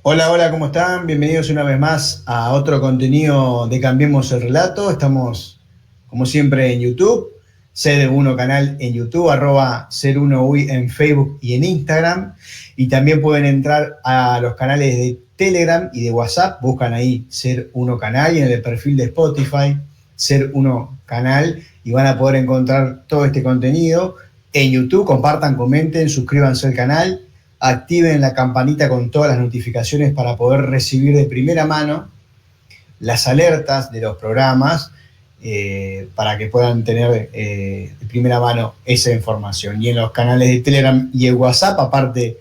Hola, hola, ¿cómo están? Bienvenidos una vez más a otro contenido de Cambiemos el Relato. Estamos, como siempre, en YouTube, Ser1 canal en YouTube, @Ser1UI en Facebook y en Instagram. Y también pueden entrar a los canales de Telegram y de WhatsApp. Buscan ahí Ser1 canal y en el perfil de Spotify, Ser1 canal, y van a poder encontrar todo este contenido. En YouTube, compartan, comenten, suscríbanse al canal, activen la campanita con todas las notificaciones para poder recibir de primera mano las alertas de los programas, para que puedan tener de primera mano esa información. Y en los canales de Telegram y el WhatsApp, aparte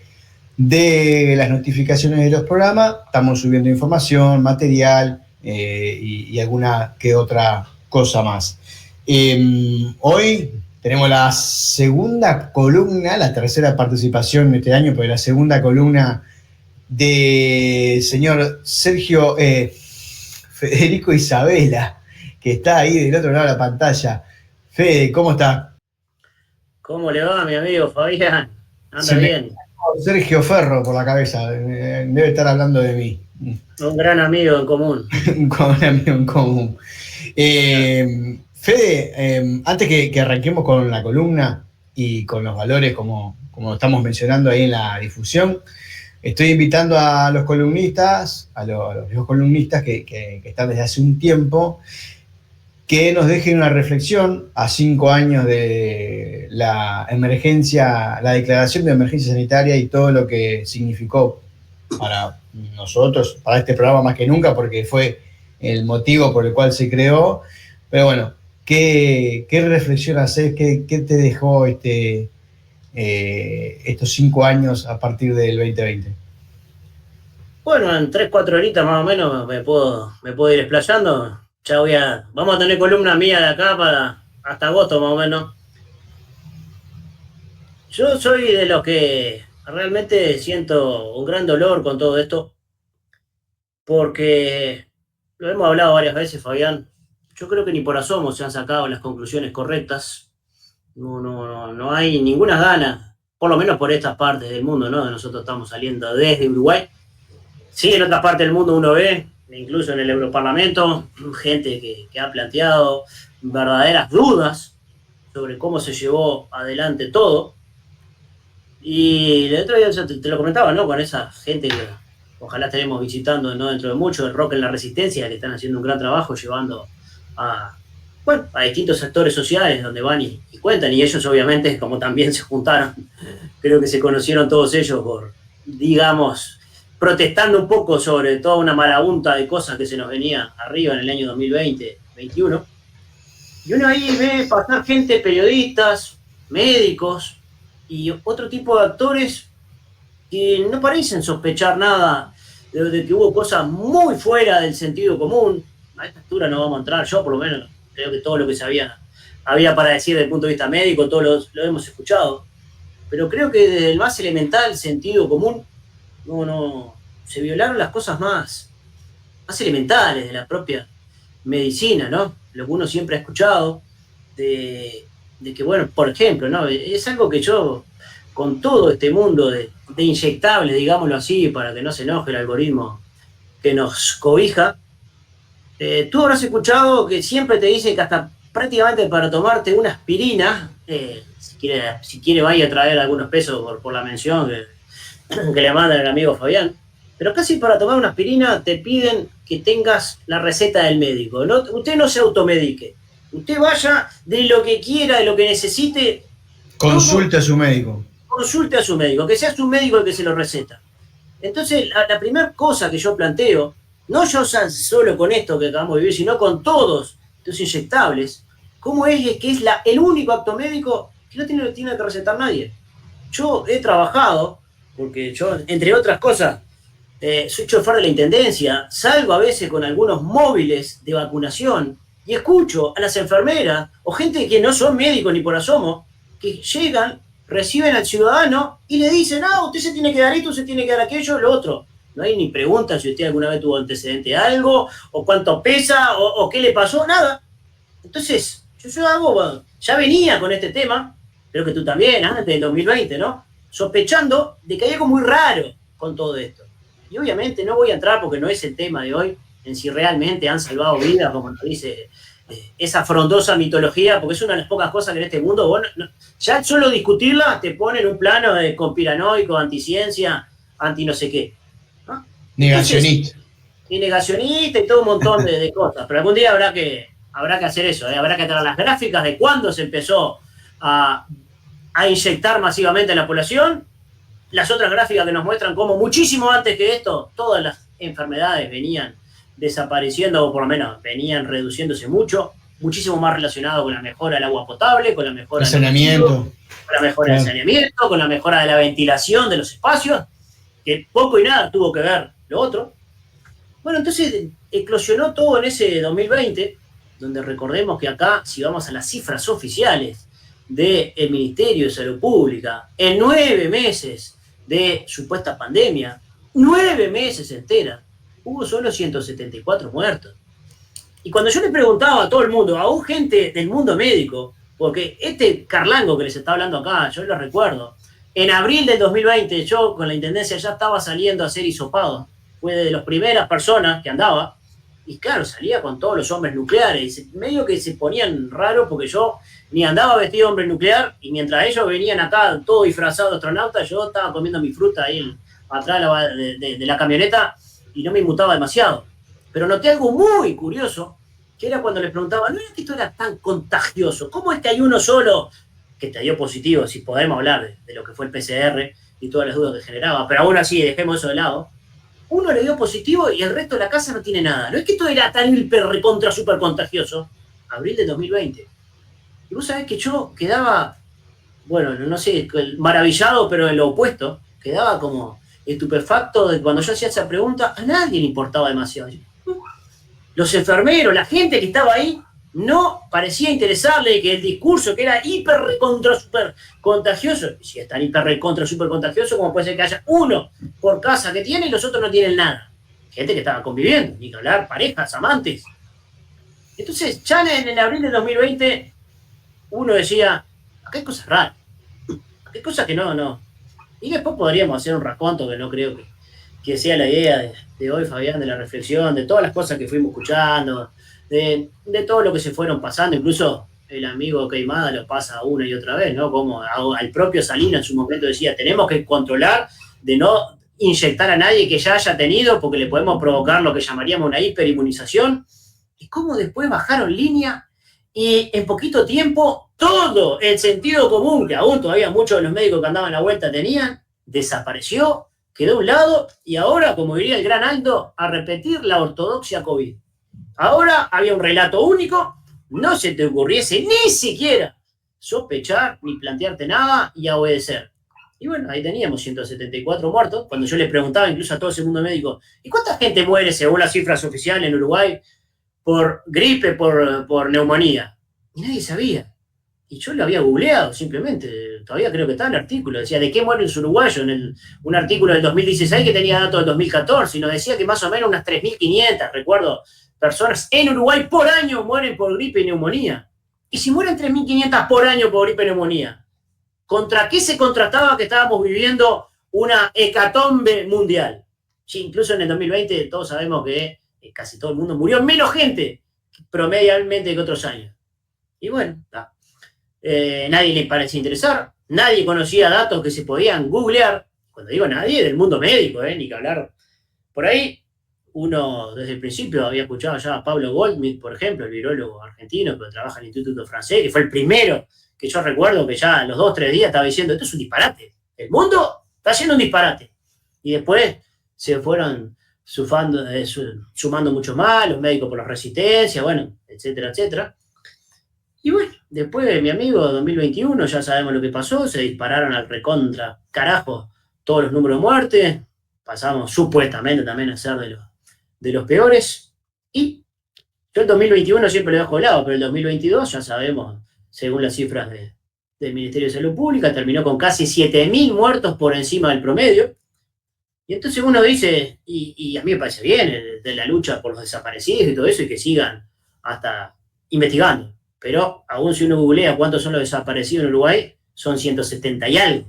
de las notificaciones de los programas, estamos subiendo información, material, y alguna que otra cosa más. Hoy tenemos la segunda columna, la tercera participación de este año, pero la segunda columna del señor Sergio Federico Isabela, que está ahí del otro lado de la pantalla. Fede, ¿cómo está? ¿Cómo le va, mi amigo Fabián? Se ¿Anda me bien? Sergio Ferro por la cabeza, debe estar hablando de mí. Un gran amigo en común. Con un amigo en común. Fede, antes que arranquemos con la columna y con los valores, como estamos mencionando ahí en la difusión, estoy invitando a los columnistas, a los columnistas que están desde hace un tiempo, que nos dejen una reflexión a 5 años de la emergencia, la declaración de emergencia sanitaria y todo lo que significó para nosotros, para este programa más que nunca, porque fue el motivo por el cual se creó. Pero bueno, ¿qué reflexión haces? ¿Qué te dejó estos 5 años a partir del 2020? Bueno, en 3, 4 horitas más o menos me puedo ir explayando. Vamos a tener columna mía de acá para hasta agosto más o menos. Yo soy de los que realmente siento un gran dolor con todo esto, porque lo hemos hablado varias veces, Fabián. Yo creo que ni por asomo se han sacado las conclusiones correctas. No hay ninguna gana, por lo menos por estas partes del mundo, ¿no? Nosotros estamos saliendo desde Uruguay. Sí, en otras partes del mundo uno ve, incluso en el Europarlamento, gente que ha planteado verdaderas dudas sobre cómo se llevó adelante todo. Y el otro día yo te lo comentaba, ¿no? Con esa gente que ojalá estaremos visitando, ¿no? Dentro de mucho, el Rock en la Resistencia, que están haciendo un gran trabajo llevando a, bueno, a distintos actores sociales donde van y cuentan. Y ellos, obviamente, como también se juntaron, creo que se conocieron todos ellos por, digamos, protestando un poco sobre toda una marabunta de cosas que se nos venía arriba en el año 2020-21. Y uno ahí ve pasar gente, periodistas, médicos y otro tipo de actores que no parecen sospechar nada de que hubo cosas muy fuera del sentido común. A esta altura no vamos a entrar, yo por lo menos creo que todo lo que había para decir desde el punto de vista médico, todos lo hemos escuchado. Pero creo que desde el más elemental sentido común, se violaron las cosas más elementales de la propia medicina, ¿no? Lo que uno siempre ha escuchado, de que, bueno, por ejemplo, ¿no? Es algo que yo, con todo este mundo de inyectables, digámoslo así, para que no se enoje el algoritmo que nos cobija, tú habrás escuchado que siempre te dice que hasta prácticamente para tomarte una aspirina, si quiere vaya a traer algunos pesos por la mención que le mandan al amigo Fabián, pero casi para tomar una aspirina te piden que tengas la receta del médico. No, usted no se automedique. Usted vaya de lo que quiera, de lo que necesite, todo Consulte a su médico. consulte a su médico, que sea su médico el que se lo receta. Entonces, la primera cosa que yo planteo, no yo solo con esto que acabamos de vivir, sino con todos los inyectables, ¿cómo es que es el único acto médico que no tiene que recetar nadie? Yo he trabajado, porque yo, entre otras cosas, soy chofer de la intendencia, salgo a veces con algunos móviles de vacunación y escucho a las enfermeras o gente que no son médicos ni por asomo, que llegan, reciben al ciudadano y le dicen, ah, usted se tiene que dar esto, usted tiene que dar aquello, lo otro. No hay ni preguntas si usted alguna vez tuvo antecedente de algo, o cuánto pesa, o qué le pasó, nada. Entonces, yo hago, bueno, ya venía con este tema, creo que tú también, antes del 2020, ¿no? Sospechando de que hay algo muy raro con todo esto. Y obviamente no voy a entrar porque no es el tema de hoy, en si realmente han salvado vidas, como nos dice esa frondosa mitología, porque es una de las pocas cosas que en este mundo, vos ya solo discutirla te pone en un plano de conspiranoico, anticiencia, anti no sé qué. ¿no? Negacionista. Y negacionista y todo un montón de cosas. Pero algún día habrá que hacer eso, habrá que traer las gráficas de cuándo se empezó a inyectar masivamente a la población, las otras gráficas que nos muestran cómo muchísimo antes que esto, todas las enfermedades venían desapareciendo, o por lo menos venían reduciéndose mucho, muchísimo más relacionado con la mejora del agua potable, con la mejora del saneamiento, con la mejora del saneamiento, con la mejora de la ventilación de los espacios, que poco y nada tuvo que ver lo otro. Bueno, entonces eclosionó todo en ese 2020, donde recordemos que acá, si vamos a las cifras oficiales del Ministerio de Salud Pública, en 9 meses de supuesta pandemia, 9 meses entera, hubo solo 174 muertos. Y cuando yo le preguntaba a todo el mundo, aún gente del mundo médico, porque este Carlango que les está hablando acá, yo lo recuerdo, en abril del 2020 yo con la intendencia ya estaba saliendo a hacer hisopado. Fue de las primeras personas que andaba, y claro, salía con todos los hombres nucleares, y medio que se ponían raro porque yo ni andaba vestido de hombre nuclear, y mientras ellos venían acá todo disfrazado de astronauta, yo estaba comiendo mi fruta ahí atrás de la camioneta, y no me inmutaba demasiado. Pero noté algo muy curioso, que era cuando les preguntaba, no era que esto era tan contagioso, ¿cómo es que hay uno solo que te dio positivo, si podemos hablar de lo que fue el PCR y todas las dudas que generaba, pero aún así, dejemos eso de lado, uno le dio positivo y el resto de la casa no tiene nada. No es que esto era tan hiper recontra super contagioso. Abril de 2020. Y vos sabés que yo quedaba, bueno, no sé, maravillado, pero en lo opuesto, quedaba como estupefacto de cuando yo hacía esa pregunta, a nadie le importaba demasiado. Los enfermeros, la gente que estaba ahí, no parecía interesarle que el discurso que era hiper recontra super contagioso, si es tan hiper recontra super contagioso, como puede ser que haya uno por casa que tiene y los otros no tienen nada. Gente que estaba conviviendo, ni que hablar, parejas, amantes. Entonces, ya en abril de 2020, uno decía, acá hay cosas raras, acá hay cosas que no. Y después podríamos hacer un raconto que no creo que sea la idea de hoy, Fabián, de la reflexión, de todas las cosas que fuimos escuchando, de todo lo que se fueron pasando, incluso el amigo Queimada lo pasa una y otra vez, ¿no? Como al propio Salinas en su momento decía, tenemos que controlar de no inyectar a nadie que ya haya tenido, porque le podemos provocar lo que llamaríamos una hiperinmunización, y cómo después bajaron línea, y en poquito tiempo todo el sentido común que aún todavía muchos de los médicos que andaban a la vuelta tenían, desapareció, quedó a un lado, y ahora, como diría el gran Aldo, a repetir la ortodoxia COVID. Ahora había un relato único, no se te ocurriese ni siquiera sospechar ni plantearte nada y a obedecer. Y bueno, ahí teníamos 174 muertos. Cuando yo le preguntaba incluso a todo ese mundo médico, ¿y cuánta gente muere según las cifras oficiales en Uruguay por gripe, por neumonía? Y nadie sabía. Y yo lo había googleado simplemente, todavía creo que está el artículo, decía, ¿de qué mueren los uruguayos? Un artículo del 2016 que tenía datos del 2014, y nos decía que más o menos unas 3.500, recuerdo, personas en Uruguay por año mueren por gripe y neumonía. Y si mueren 3.500 por año por gripe y neumonía, ¿contra qué se contrastaba que estábamos viviendo una hecatombe mundial? Sí, incluso en el 2020 todos sabemos que casi todo el mundo murió, menos gente promedialmente que otros años. Y bueno, nadie le parecía interesar, nadie conocía datos que se podían googlear. Cuando digo nadie, del mundo médico, ni que hablar. Por ahí, uno desde el principio había escuchado ya a Pablo Goldschmidt, por ejemplo, el virólogo argentino que trabaja en el Instituto Francés, que fue el primero que yo recuerdo que ya a los 2 o 3 días estaba diciendo, esto es un disparate, el mundo está haciendo un disparate. Y después se fueron sumando mucho más, los médicos por la resistencia, bueno, etcétera, etcétera. Y bueno, después de mi amigo 2021, ya sabemos lo que pasó, se dispararon al recontra carajo todos los números de muertes, pasamos supuestamente también a ser de los peores, y yo el 2021 siempre lo dejo de lado, pero el 2022 ya sabemos, según las cifras del Ministerio de Salud Pública, terminó con casi 7.000 muertos por encima del promedio. Y entonces uno dice, y a mí me parece bien, de la lucha por los desaparecidos y todo eso, y que sigan hasta investigando. Pero aún si uno googlea cuántos son los desaparecidos en Uruguay, son 170 y algo.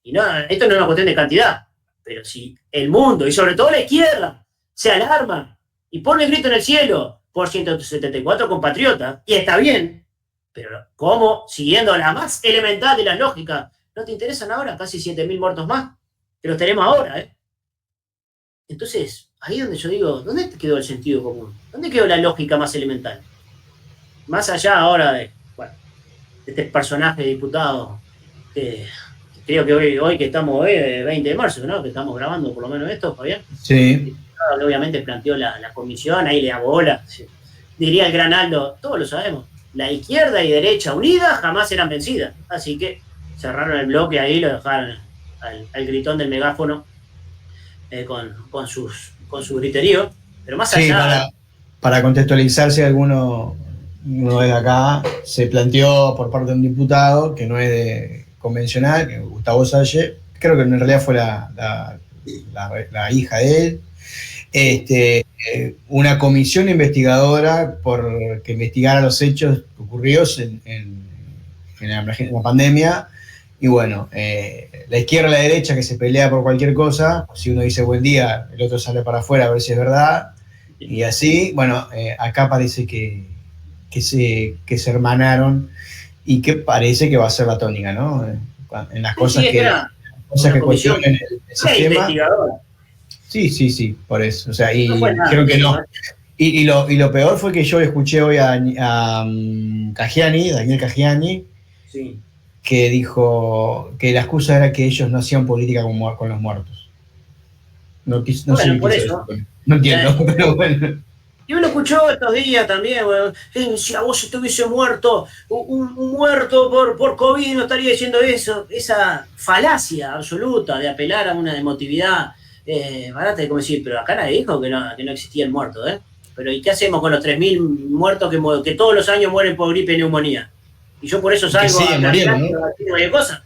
Y no, esto no es una cuestión de cantidad, Pero si el mundo, y sobre todo la izquierda, se alarma y pone el grito en el cielo por 174 compatriotas, y está bien, pero ¿cómo? Siguiendo la más elemental de las lógicas, ¿no te interesan ahora casi 7.000 muertos más? Que los tenemos ahora, ¿eh? Entonces, ahí es donde yo digo, ¿dónde quedó el sentido común? ¿Dónde quedó la lógica más elemental? Más allá ahora de, bueno, de este personaje de diputado que creo que hoy que estamos 20 de marzo, ¿no? Que estamos grabando por lo menos esto, Fabián. Sí. Que obviamente planteó la comisión, ahí le da bola. Diría el gran Aldo, todos lo sabemos, la izquierda y derecha unidas jamás serán vencidas. Así que cerraron el bloque ahí, lo dejaron al gritón del megáfono con su griterío. Pero más allá... Sí, para contextualizarse, alguno no es de acá, se planteó por parte de un diputado que no es de convencional, que Gustavo Salle, creo que en realidad fue la hija de él, una comisión investigadora que investigara los hechos ocurridos en la pandemia. Y bueno, la izquierda y la derecha que se pelea por cualquier cosa, si uno dice buen día, el otro sale para afuera a ver si es verdad. Y así, bueno, acá parece que se hermanaron y que parece que va a ser la tónica, ¿no? En las cosas que cuestionan el sistema. Sí, por eso. O sea, y creo que no. Y lo peor fue que yo escuché hoy a Caggiani, Daniel Caggiani, sí, que dijo que la excusa era que ellos no hacían política con los muertos. No sé por eso. No entiendo, pero bueno. Y uno escuchó estos días también, bueno, si a vos estuviese muerto, un muerto por COVID, no estaría diciendo eso. Esa falacia absoluta de apelar a una emotividad barata, de como decir, pero acá nadie dijo que no existía el muerto, ¿eh? Pero ¿y qué hacemos con los 3.000 muertos que todos los años mueren por gripe y neumonía? Y yo por eso salgo a decir cualquier cosa.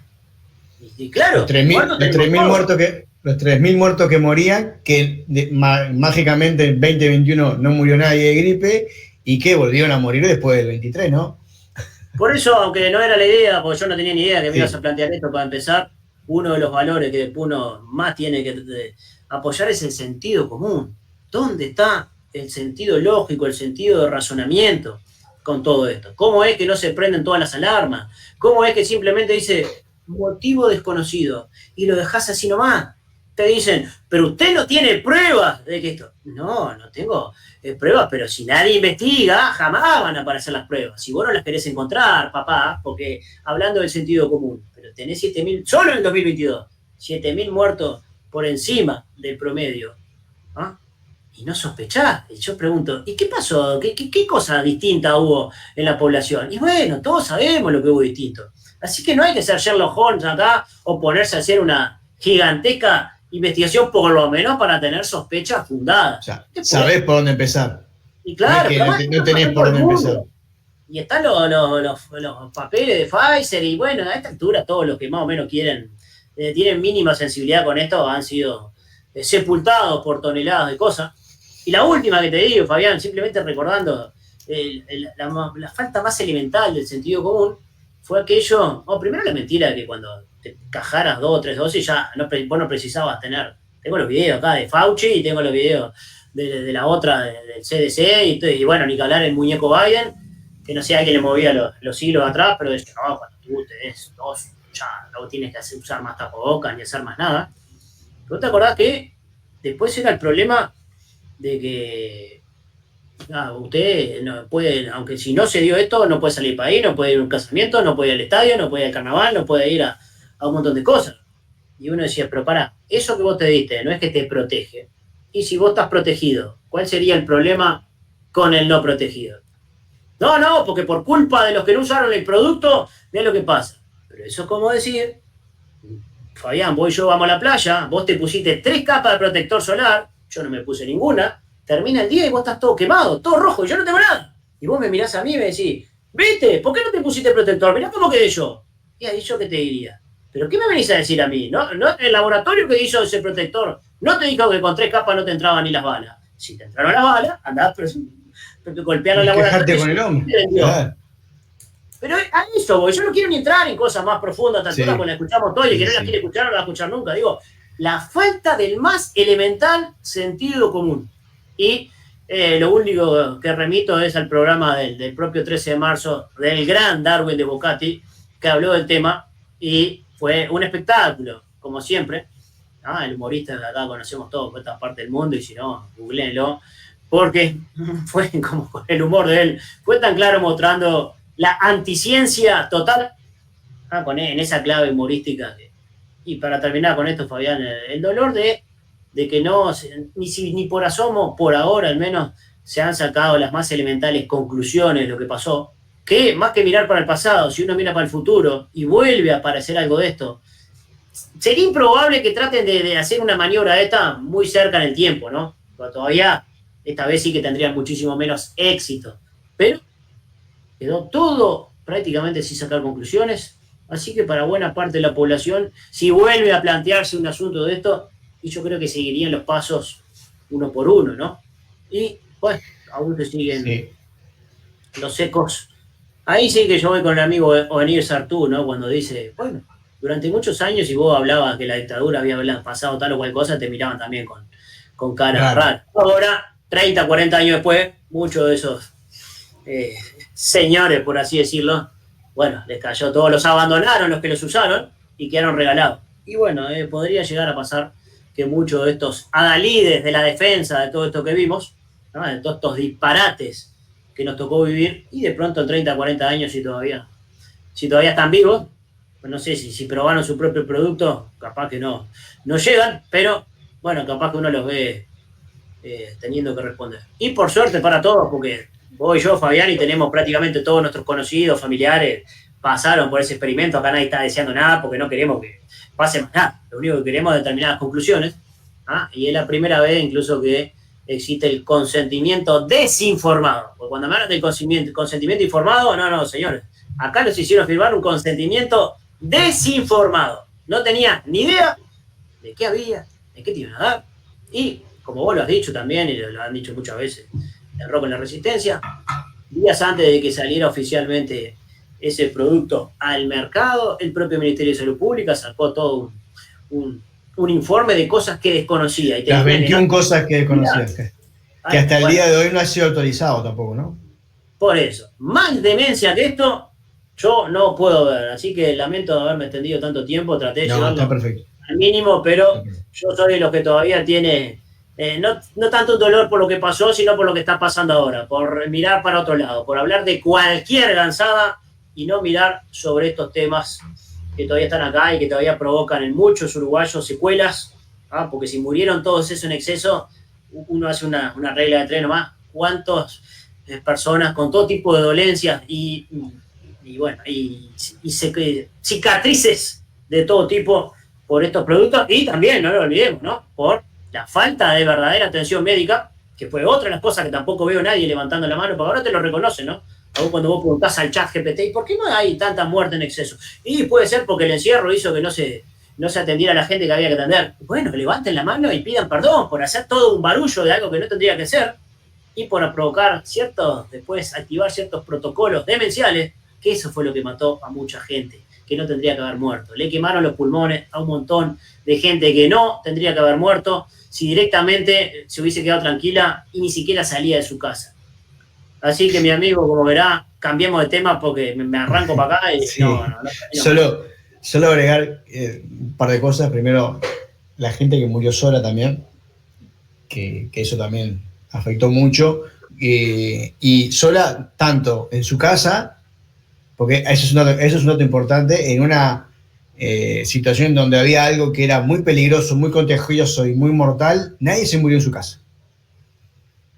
Y claro, los 3.000 muertos que morían, que mágicamente en 2021 no murió nadie de gripe y que volvieron a morir después del 23, ¿no? Por eso, aunque no era la idea, porque yo no tenía ni idea que me ibas a plantear esto para empezar, uno de los valores que uno más tiene que apoyar es el sentido común. ¿Dónde está el sentido lógico, el sentido de razonamiento con todo esto? ¿Cómo es que no se prenden todas las alarmas? ¿Cómo es que simplemente dice motivo desconocido y lo dejás así nomás? Te dicen, pero usted no tiene pruebas de que esto... No tengo pruebas, pero si nadie investiga, jamás van a aparecer las pruebas. Si vos no las querés encontrar, papá, porque hablando del sentido común, pero tenés 7.000, solo en el 2022, 7.000 muertos por encima del promedio, ¿ah? Y no sospechás. Y yo pregunto, ¿y qué pasó? ¿Qué cosa distinta hubo en la población? Y bueno, todos sabemos lo que hubo distinto. Así que no hay que ser Sherlock Holmes acá o ponerse a hacer una gigantesca investigación, por lo menos para tener sospechas fundadas. O sea, sabés por dónde empezar. Y claro, no tenés por dónde empezar. Y están los papeles de Pfizer, y bueno, a esta altura todos los que más o menos tienen mínima sensibilidad con esto han sido sepultados por toneladas de cosas. Y la última que te digo, Fabián, simplemente recordando la falta más elemental del sentido común, fue aquello, primero la mentira que cuando te cajaras 2 o 3 dosis ya vos no precisabas tener. Tengo los videos acá de Fauci y tengo los videos de la otra, del CDC, y bueno, ni que hablar el muñeco Biden, que no sé a quién le movía los hilos atrás, pero decía, no, cuando tú tenés 2, ya no tienes que usar más tapabocas ni hacer más nada. ¿Vos te acordás que después era el problema de que usted no puede, aunque si no se dio esto, no puede salir para ahí, no puede ir a un casamiento, no puede ir al estadio, no puede ir al carnaval, no puede ir a un montón de cosas? Y uno decía, pero pará, eso que vos te diste no es que te protege. Y si vos estás protegido, ¿cuál sería el problema con el no protegido? No, porque por culpa de los que no usaron el producto, vean lo que pasa. Pero eso es como decir, Fabián, vos y yo vamos a la playa, vos te pusiste 3 capas de protector solar, yo no me puse ninguna, termina el día y vos estás todo quemado, todo rojo, y yo no tengo nada. Y vos me mirás a mí y me decís, ¿viste? ¿Por qué no te pusiste protector? Mirá cómo quedé yo. Y ahí yo qué te diría. ¿Pero qué me venís a decir a mí? ¿No? El laboratorio que hizo ese protector no te dijo que con 3 capas no te entraban ni las balas. Si te entraron las balas, andás golpeando el laboratorio. Quejarte con el hombre. Claro. Pero a eso, porque yo no quiero ni entrar en cosas más profundas, tanto con la escuchamos todos, y que no las quiere escuchar, no la va a escuchar nunca. Digo, la falta del más elemental sentido común. Y lo único que remito es al programa del propio 13 de marzo del gran Darwin de Bocati, que habló del tema y fue un espectáculo, como siempre. El humorista de acá conocemos todos por esta parte del mundo, y si no, googleenlo, porque fue como con el humor de él, fue tan claro mostrando la anticiencia total en esa clave humorística. Y para terminar con esto, Fabián, el dolor de que no, ni por asomo, por ahora al menos, se han sacado las más elementales conclusiones de lo que pasó, que más que mirar para el pasado, si uno mira para el futuro y vuelve a aparecer algo de esto, sería improbable que traten de hacer una maniobra esta muy cerca en el tiempo, ¿no? Pero todavía, esta vez sí que tendrían muchísimo menos éxito. Pero quedó todo prácticamente sin sacar conclusiones. Así que para buena parte de la población, si vuelve a plantearse un asunto de esto, y yo creo que seguirían los pasos uno por uno, ¿no? Y, pues, aún se siguen los ecos. Ahí sí que yo voy con el amigo Ovenir Sartú, ¿no? Cuando dice, bueno, durante muchos años, si vos hablabas que la dictadura había pasado tal o cual cosa, te miraban también con cara rara. Ahora, 30, 40 años después, muchos de esos señores, por así decirlo, bueno, les cayó todo, los abandonaron los que los usaron y quedaron regalados. Y bueno, podría llegar a pasar que muchos de estos adalides de la defensa, de todo esto que vimos, ¿no? De todos estos disparates que nos tocó vivir, y de pronto en 30, 40 años, si todavía están vivos, pues no sé si probaron su propio producto, capaz que no llegan, pero bueno, capaz que uno los ve teniendo que responder. Y por suerte para todos, porque vos y yo, Fabián, y tenemos prácticamente todos nuestros conocidos, familiares, pasaron por ese experimento. Acá nadie está deseando nada porque no queremos que pase más nada. Lo único que queremos es determinadas conclusiones. Y es la primera vez incluso que existe el consentimiento desinformado. Porque cuando me hablan del consentimiento informado, no, señores. Acá nos hicieron firmar un consentimiento desinformado. No tenía ni idea de qué había, de qué te iban a dar. Y, como vos lo has dicho también, y lo han dicho muchas veces, el Rock en la Resistencia, días antes de que saliera oficialmente ese producto al mercado, el propio Ministerio de Salud Pública sacó todo un informe de cosas que desconocía. Y las 21 cosas que desconocía. Que hasta el día de hoy no ha sido autorizado tampoco, ¿no? Por eso, más demencia que esto, yo no puedo ver. Así que lamento haberme extendido tanto tiempo, traté de llevarlo al mínimo, pero yo soy de los que todavía tiene... no tanto dolor por lo que pasó, sino por lo que está pasando ahora, por mirar para otro lado, por hablar de cualquier gansada y no mirar sobre estos temas que todavía están acá y que todavía provocan en muchos uruguayos secuelas, porque si murieron todos esos en exceso, uno hace una regla de 3 nomás, cuántas personas con todo tipo de dolencias y cicatrices de todo tipo por estos productos, y también, no lo olvidemos, ¿no?, por la falta de verdadera atención médica, que fue otra de las cosas que tampoco veo nadie levantando la mano, porque ahora te lo reconoce, ¿no? Aún cuando vos preguntás al chat GPT, ¿y por qué no hay tanta muerte en exceso? Y puede ser porque el encierro hizo que no se atendiera a la gente que había que atender. Bueno, levanten la mano y pidan perdón por hacer todo un barullo de algo que no tendría que ser, y por provocar después activar ciertos protocolos demenciales, que eso fue lo que mató a mucha gente que no tendría que haber muerto. Le quemaron los pulmones a un montón de gente que no tendría que haber muerto si directamente se hubiese quedado tranquila y ni siquiera salía de su casa. Así que, mi amigo, como verá, cambiemos de tema porque me arranco para acá y sí. No. Solo agregar un par de cosas. Primero, la gente que murió sola también, que eso también afectó mucho, y sola tanto en su casa, porque eso es un dato importante, en una situación donde había algo que era muy peligroso, muy contagioso y muy mortal. Nadie se murió en su casa.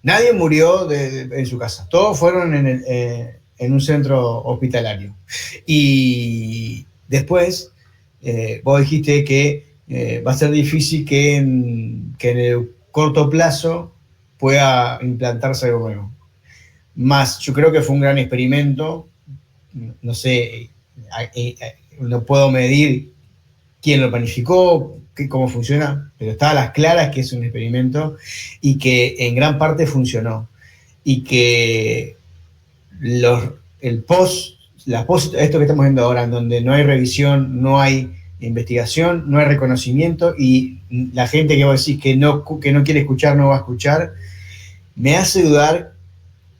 Nadie murió en su casa. Todos fueron en un centro hospitalario. Y después, vos dijiste que va a ser difícil que en el corto plazo pueda implantarse algo nuevo. Más, yo creo que fue un gran experimento. No sé, no puedo medir quién lo planificó, cómo funciona, pero está a las claras que es un experimento y que en gran parte funcionó. Y que esto que estamos viendo ahora, en donde no hay revisión, no hay investigación, no hay reconocimiento, y la gente que vos decís que no quiere escuchar, no va a escuchar, me hace dudar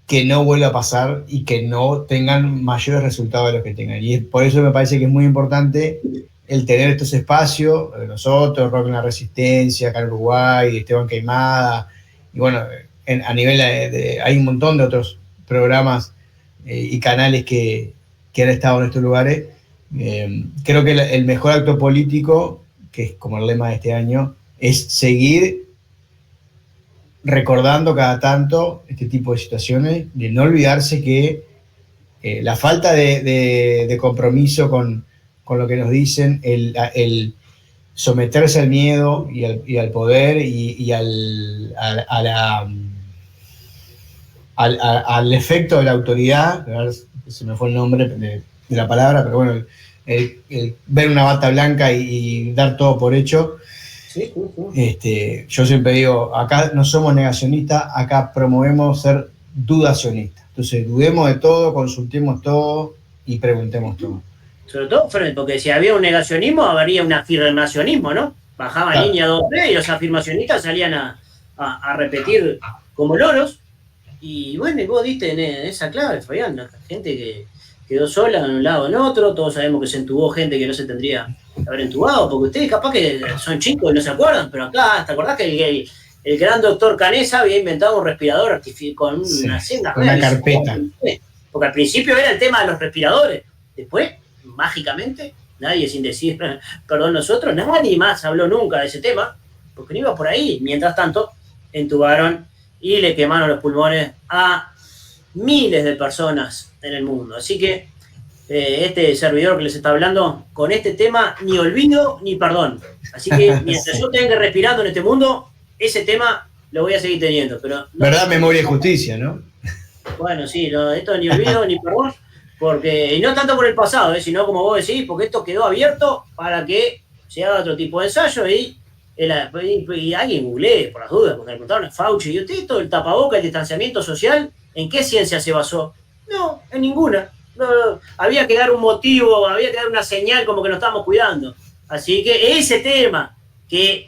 que no vuelva a pasar y que no tengan mayores resultados de los que tengan. Y por eso me parece que es muy importante el tener estos espacios, nosotros, Rock en la Resistencia, acá en Uruguay, Esteban Queimada, y bueno, a nivel hay un montón de otros programas y canales que han estado en estos lugares. Creo que el mejor acto político, que es como el lema de este año, es seguir recordando cada tanto este tipo de situaciones, de no olvidarse que la falta de compromiso con lo que nos dicen, el someterse al miedo y al poder y al efecto de la autoridad, se me fue el nombre de la palabra, pero bueno, el ver una bata blanca y dar todo por hecho. Sí. Yo siempre digo, acá no somos negacionistas, acá promovemos ser dudacionistas. Entonces, dudemos de todo, consultemos todo y preguntemos todo. Sobre todo, Fred, porque si había un negacionismo, habría un afirmacionismo, ¿no? Bajaba claro. Línea 2-3 y los afirmacionistas salían a repetir como loros. Y bueno, y vos diste en esa clave, Fabián, la gente que quedó sola en un lado o en otro, todos sabemos que se entubó gente que no se tendría que haber entubado, porque ustedes capaz que son chicos y no se acuerdan, pero acá, ¿te acordás que el gran doctor Canesa había inventado un respirador con una carpeta? Porque al principio era el tema de los respiradores, después, mágicamente, nadie sin decir, perdón nosotros, nadie más habló nunca de ese tema, porque no iba por ahí. Mientras tanto, entubaron y le quemaron los pulmones a miles de personas en el mundo. Así que este servidor que les está hablando, con este tema ni olvido ni perdón. Así que mientras yo tenga respirando en este mundo, ese tema lo voy a seguir teniendo. Pero no, ¿verdad? Memoria y justicia, ¿no? Bueno, sí, esto ni olvido ni perdón, porque, y no tanto por el pasado, sino como vos decís, porque esto quedó abierto para que se haga otro tipo de ensayo y alguien googlee por las dudas, porque le preguntaron a Fauci, y usted todo el tapaboca, el distanciamiento social, ¿en qué ciencia se basó? No, en ninguna. No, había que dar un motivo, había que dar una señal como que nos estamos cuidando. Así que ese tema, que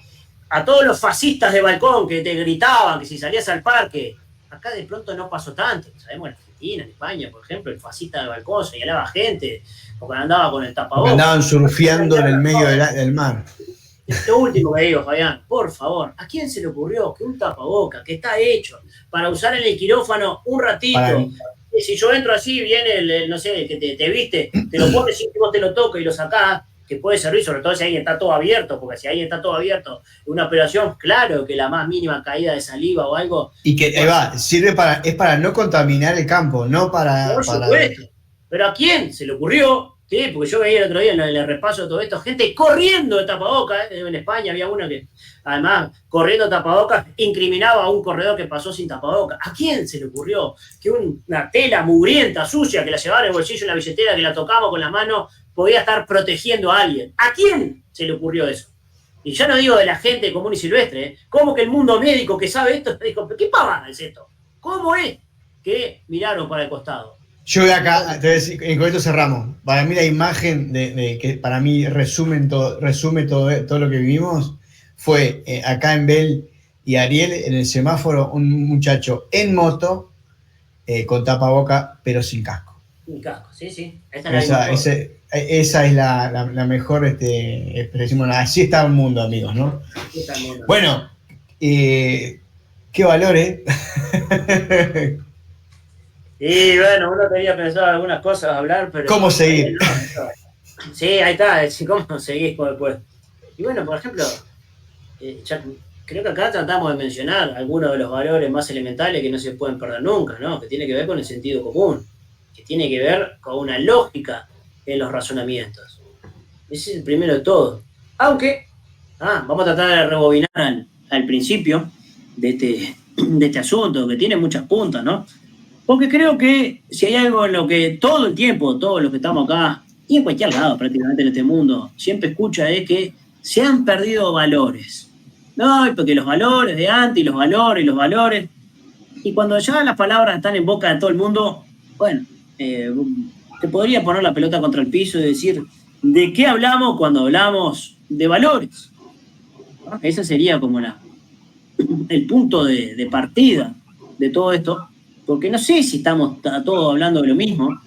a todos los fascistas de balcón que te gritaban que si salías al parque, acá de pronto no pasó tanto. Sabemos en Argentina, en España, por ejemplo, el fascista de balcón señalaba gente porque andaba con el tapabocas. Andaban surfeando en el medio del mar. Esto último que digo, Fabián, por favor, ¿a quién se le ocurrió que un tapaboca que está hecho para usar en el quirófano un ratito, si yo entro así, viene no sé, que te viste, te lo pones y vos te lo tocas y lo sacás, que puede servir, sobre todo si alguien está todo abierto, porque si alguien está todo abierto, una operación, claro que la más mínima caída de saliva o algo... Y que, sirve es para no contaminar el campo, no para... Por supuesto. Pero ¿a quién se le ocurrió? Sí, porque yo veía el otro día en el repaso de todo esto, gente corriendo de tapabocas. En España había una que, además, corriendo de tapabocas, incriminaba a un corredor que pasó sin tapabocas. ¿A quién se le ocurrió que una tela mugrienta, sucia, que la llevaba en el bolsillo, en la billetera, que la tocamos con la mano, podía estar protegiendo a alguien? ¿A quién se le ocurrió eso? Y ya no digo de la gente común y silvestre, ¿eh? ¿Cómo que el mundo médico que sabe esto dijo, ¿qué pavada es esto? ¿Cómo es que miraron para el costado? Yo de acá, te voy a decir, con esto cerramos. Para mí la imagen de que para mí resume todo lo que vivimos fue acá en Bel y Ariel, en el semáforo, un muchacho en moto con tapaboca, pero sin casco. Sin casco, sí. Esa es la mejor expresión. Así está el mundo, amigos, ¿no? Bueno, qué valor, ¿eh? Y bueno, uno tenía pensado algunas cosas a hablar, pero... ¿Cómo seguir? Sí, ahí está, ¿cómo seguís después? Y bueno, por ejemplo, ya creo que acá tratamos de mencionar algunos de los valores más elementales que no se pueden perder nunca, ¿no? Que tiene que ver con el sentido común, que tiene que ver con una lógica en los razonamientos. Ese es el primero de todo. Aunque, vamos a tratar de rebobinar al principio de este asunto, que tiene muchas puntas, ¿no? Porque creo que si hay algo en lo que todo el tiempo, todos los que estamos acá, y en cualquier lado prácticamente en este mundo, siempre escucha es que se han perdido valores. No, porque los valores de antes, y los valores. Y cuando ya las palabras están en boca de todo el mundo, bueno, te podría poner la pelota contra el piso y decir, ¿de qué hablamos cuando hablamos de valores? ¿No? Ese sería como el punto de partida de todo esto, porque no sé si estamos todos hablando de lo mismo.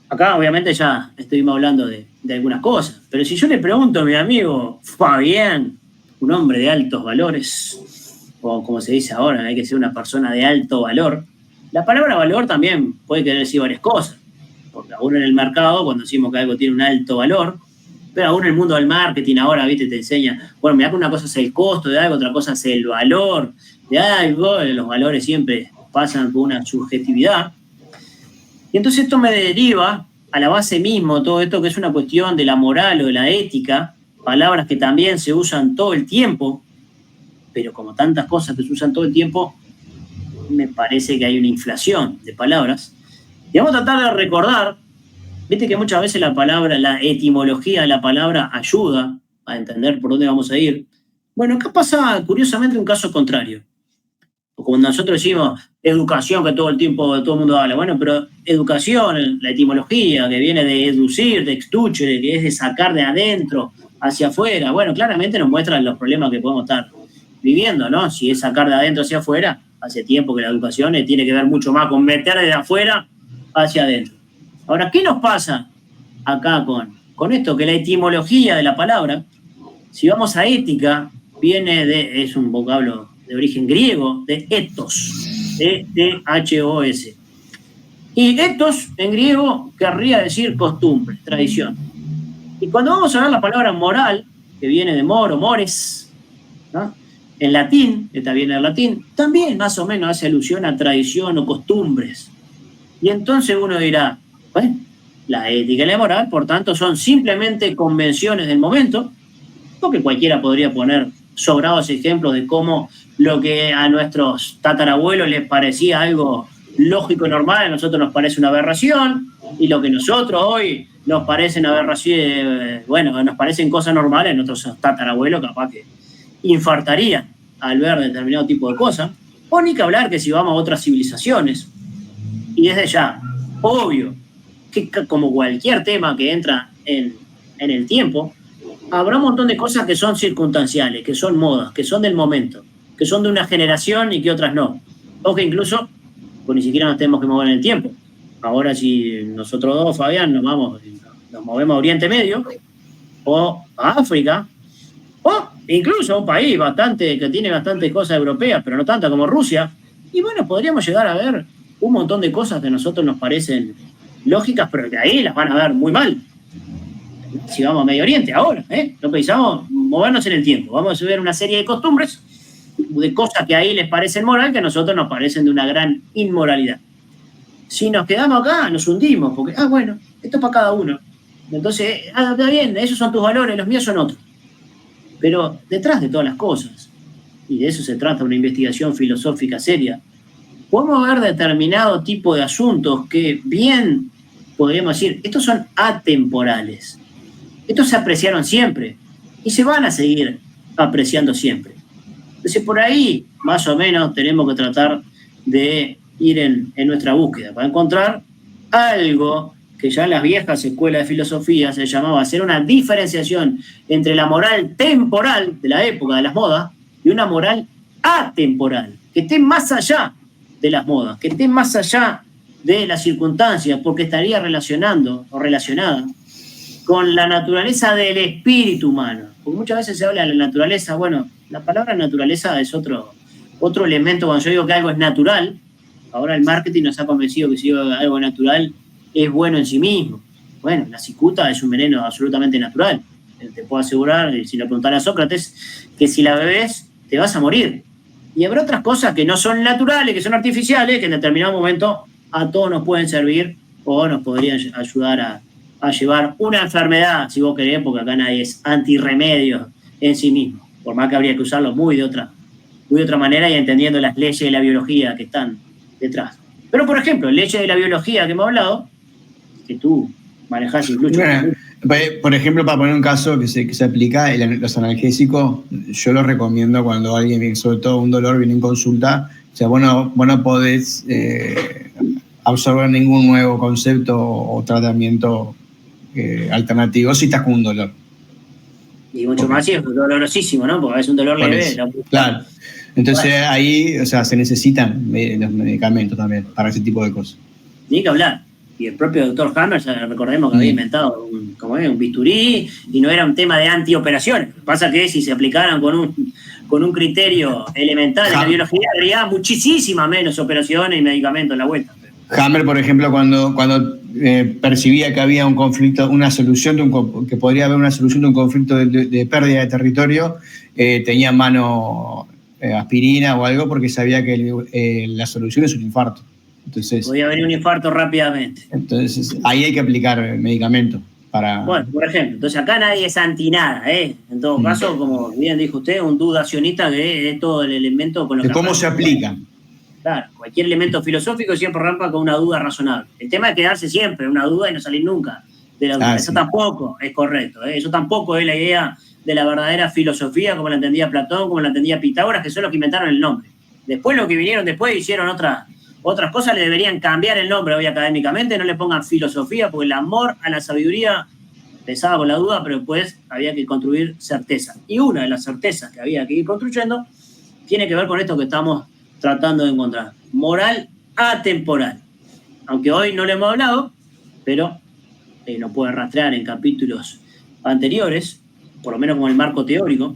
Acá obviamente ya estuvimos hablando de algunas cosas, pero si yo le pregunto a mi amigo Fabián, un hombre de altos valores, o como se dice ahora, hay que ser una persona de alto valor, la palabra valor también puede querer decir varias cosas, porque aún en el mercado, cuando decimos que algo tiene un alto valor, pero aún en el mundo del marketing ahora, viste, te enseña, bueno, mirá que una cosa es el costo de algo, otra cosa es el valor de algo, los valores siempre pasan por una subjetividad. Y entonces esto me deriva a la base mismo, todo esto que es una cuestión de la moral o de la ética, palabras que también se usan todo el tiempo, pero como tantas cosas que se usan todo el tiempo, me parece que hay una inflación de palabras. Y vamos a tratar de recordar, viste que muchas veces la palabra, la etimología de la palabra ayuda a entender por dónde vamos a ir. Bueno, acá pasa curiosamente un caso contrario. Cuando nosotros decimos educación, que todo el tiempo todo el mundo habla, bueno, pero educación, la etimología, que viene de educir, de extuchere, que es de sacar de adentro hacia afuera, bueno, claramente nos muestra los problemas que podemos estar viviendo, ¿no? Si es sacar de adentro hacia afuera, hace tiempo que la educación tiene que ver mucho más con meter de afuera hacia adentro. Ahora, ¿qué nos pasa acá con esto? Que la etimología de la palabra, si vamos a ética, es un vocablo de origen griego, de ethos, E-T-H-O-S. Y ethos en griego querría decir costumbre, tradición. Y cuando vamos a ver la palabra moral, que viene de moro, mores, ¿no? En latín, esta viene del latín, también más o menos hace alusión a tradición o costumbres. Y entonces uno dirá, bueno, la ética y la moral, por tanto, son simplemente convenciones del momento, porque cualquiera podría poner sobrados ejemplos de cómo lo que a nuestros tatarabuelos les parecía algo lógico y normal, a nosotros nos parece una aberración, y lo que nosotros hoy nos parecen aberraciones, bueno, nos parecen cosas normales, a nuestros tatarabuelos capaz que infartarían al ver determinado tipo de cosas, o ni que hablar que si vamos a otras civilizaciones, y desde ya, obvio, que como cualquier tema que entra en el tiempo, habrá un montón de cosas que son circunstanciales, que son modas, que son del momento, que son de una generación y que otras no. O que incluso, pues ni siquiera nos tenemos que mover en el tiempo. Ahora si nosotros dos, Fabián, nos movemos a Oriente Medio, o a África, o incluso a un país que tiene bastantes cosas europeas, pero no tantas como Rusia, y bueno, podríamos llegar a ver un montón de cosas que a nosotros nos parecen lógicas, pero que ahí las van a ver muy mal. Si vamos a Medio Oriente ahora, no pensamos movernos en el tiempo, vamos a ver una serie de costumbres, de cosas que ahí les parecen moral, que a nosotros nos parecen de una gran inmoralidad. Si nos quedamos acá, nos hundimos, porque, bueno, esto es para cada uno. Entonces, está bien, esos son tus valores, los míos son otros. Pero detrás de todas las cosas, y de eso se trata una investigación filosófica seria, podemos ver determinado tipo de asuntos que bien podríamos decir, estos son atemporales. Estos se apreciaron siempre y se van a seguir apreciando siempre. Entonces, por ahí, más o menos, tenemos que tratar de ir en nuestra búsqueda para encontrar algo que ya en las viejas escuelas de filosofía se llamaba hacer una diferenciación entre la moral temporal de la época de las modas y una moral atemporal, que esté más allá de las modas, que esté más allá de las circunstancias, porque estaría relacionando o relacionada con la naturaleza del espíritu humano. Porque muchas veces se habla de la naturaleza, bueno, la palabra naturaleza es otro elemento. Cuando yo digo que algo es natural, ahora el marketing nos ha convencido que si algo es natural es bueno en sí mismo. Bueno, la cicuta es un veneno absolutamente natural. Te puedo asegurar, si lo preguntara a Sócrates, que si la bebes te vas a morir. Y habrá otras cosas que no son naturales, que son artificiales, que en determinado momento a todos nos pueden servir o nos podrían ayudar a llevar una enfermedad, si vos querés, porque acá nadie es antirremedio en sí mismo, por más que habría que usarlo muy de otra manera y entendiendo las leyes de la biología que están detrás. Pero, por ejemplo, leyes de la biología que hemos hablado, que tú manejás incluso... Por ejemplo, para poner un caso que se aplica, los analgésicos, yo los recomiendo cuando alguien, sobre todo un dolor, viene en consulta. O sea, vos no podés absorber ningún nuevo concepto o tratamiento alternativos si estás con un dolor. Y mucho más si es dolorosísimo, ¿no? Porque es un dolor leve. Claro. Entonces ahí, o sea, se necesitan los medicamentos también para ese tipo de cosas. Ni que hablar. Y el propio doctor Hammer, recordemos que había inventado un bisturí y no era un tema de antioperaciones. Pasa que si se aplicaran con un criterio elemental en la biología, habría muchísimas menos operaciones y medicamentos en la vuelta. Hammer, por ejemplo, cuando percibía que había un conflicto, que podría haber una solución de un conflicto de pérdida de territorio, tenía en mano aspirina o algo porque sabía que la solución es un infarto. Entonces, podía venir un infarto rápidamente. Entonces, ahí hay que aplicar medicamentos para... Bueno, por ejemplo, entonces acá nadie es anti nada, ¿eh? En todo caso, como bien dijo usted, un dudacionista que es todo el elemento con lo de cómo se aplica. Claro, cualquier elemento filosófico siempre arranca con una duda razonable. El tema es quedarse siempre en una duda y no salir nunca de la duda. Eso tampoco es correcto, ¿eh? Eso tampoco es la idea de la verdadera filosofía como la entendía Platón, como la entendía Pitágoras, que son los que inventaron el nombre. Después los que vinieron después hicieron otras cosas, le deberían cambiar el nombre hoy académicamente, no le pongan filosofía, porque el amor a la sabiduría empezaba con la duda, pero después había que construir certeza. Y una de las certezas que había que ir construyendo tiene que ver con esto que estamos tratando de encontrar. Moral atemporal. Aunque hoy no lo hemos hablado, pero lo puede rastrear en capítulos anteriores, por lo menos como el marco teórico.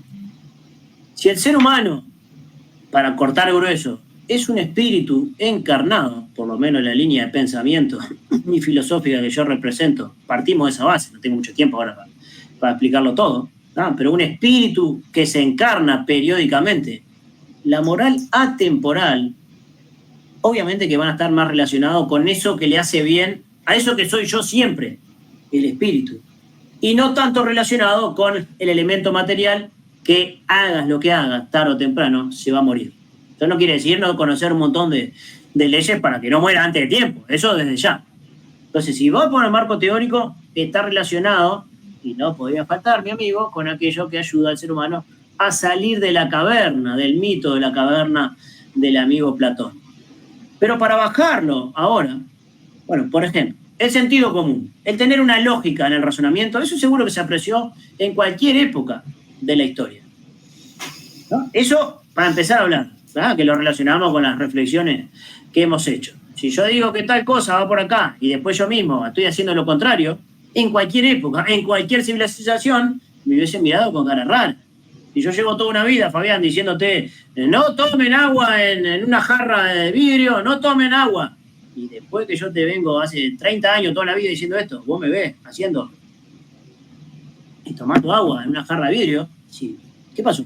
Si el ser humano, para cortar grueso, es un espíritu encarnado, por lo menos en la línea de pensamiento y filosófica que yo represento. Partimos de esa base, no tengo mucho tiempo ahora para explicarlo todo, ¿no? Pero un espíritu que se encarna periódicamente. La moral atemporal, obviamente que van a estar más relacionados con eso que le hace bien, a eso que soy yo siempre, el espíritu. Y no tanto relacionado con el elemento material que hagas lo que hagas, tarde o temprano, se va a morir. Eso no quiere decir no conocer un montón de leyes para que no muera antes de tiempo. Eso desde ya. Entonces, si vos pones el marco teórico, está relacionado, y no podría faltar, mi amigo, con aquello que ayuda al ser humano a salir de la caverna, del mito de la caverna del amigo Platón. Pero para bajarlo ahora, bueno, por ejemplo, el sentido común, el tener una lógica en el razonamiento, eso seguro que se apreció en cualquier época de la historia, ¿no? Eso, para empezar a hablar, ¿verdad? Que lo relacionamos con las reflexiones que hemos hecho. Si yo digo que tal cosa va por acá y después yo mismo estoy haciendo lo contrario, en cualquier época, en cualquier civilización, me hubiesen mirado con cara rara. Si yo llevo toda una vida, Fabián, diciéndote, no tomen agua en una jarra de vidrio, no tomen agua. Y después que yo te vengo hace 30 años, toda la vida diciendo esto, vos me ves haciendo y tomando agua en una jarra de vidrio, sí. ¿Qué pasó?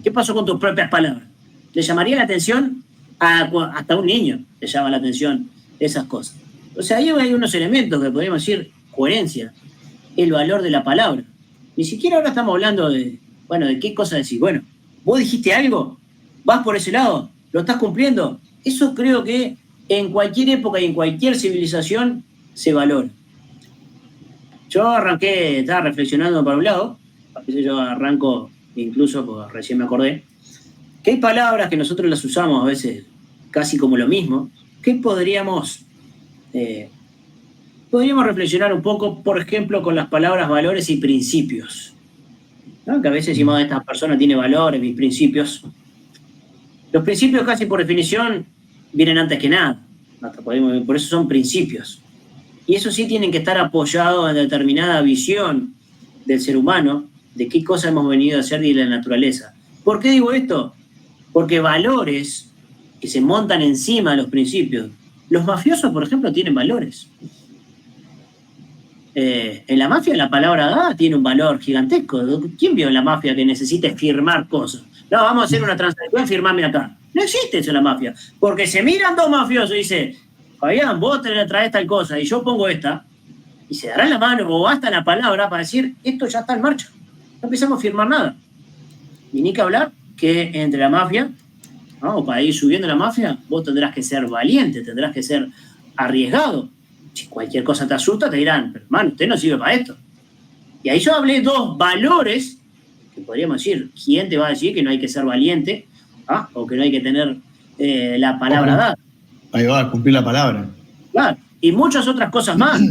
¿Qué pasó con tus propias palabras? ¿Le llamaría la atención hasta un niño? Le llama la atención esas cosas. O sea, ahí hay unos elementos que podríamos decir coherencia, el valor de la palabra. Ni siquiera ahora estamos hablando de qué cosa decir. Bueno, vos dijiste algo, vas por ese lado, lo estás cumpliendo. Eso creo que en cualquier época y en cualquier civilización se valora. Yo estaba reflexionando por un lado, a veces yo arranco, incluso porque recién me acordé, que hay palabras que nosotros las usamos a veces casi como lo mismo, que podríamos reflexionar un poco, por ejemplo, con las palabras valores y principios, ¿no? Que a veces decimos, esta persona tiene valores, mis principios. Los principios casi por definición vienen antes que nada, por eso son principios. Y eso sí tienen que estar apoyados en determinada visión del ser humano, de qué cosa hemos venido a hacer y de la naturaleza. ¿Por qué digo esto? Porque valores que se montan encima de los principios. Los mafiosos, por ejemplo, tienen valores. En la mafia la palabra tiene un valor gigantesco. ¿Quién vio en la mafia que necesite firmar cosas? No, vamos a hacer una transacción, firmame acá. No existe eso en la mafia. Porque se miran dos mafiosos y dicen, Fabián, vos traes tal cosa y yo pongo esta, y se darán la mano o basta la palabra para decir, esto ya está en marcha. No empezamos a firmar nada. Y ni que hablar que entre la mafia, ¿no? O para ir subiendo la mafia, vos tendrás que ser valiente, tendrás que ser arriesgado. Si cualquier cosa te asusta, te dirán, pero hermano, usted no sirve para esto. Y ahí yo hablé dos valores, que podríamos decir, ¿quién te va a decir que no hay que ser valiente? O que no hay que tener la palabra dada. Ahí va, a cumplir la palabra. Claro, y muchas otras cosas más.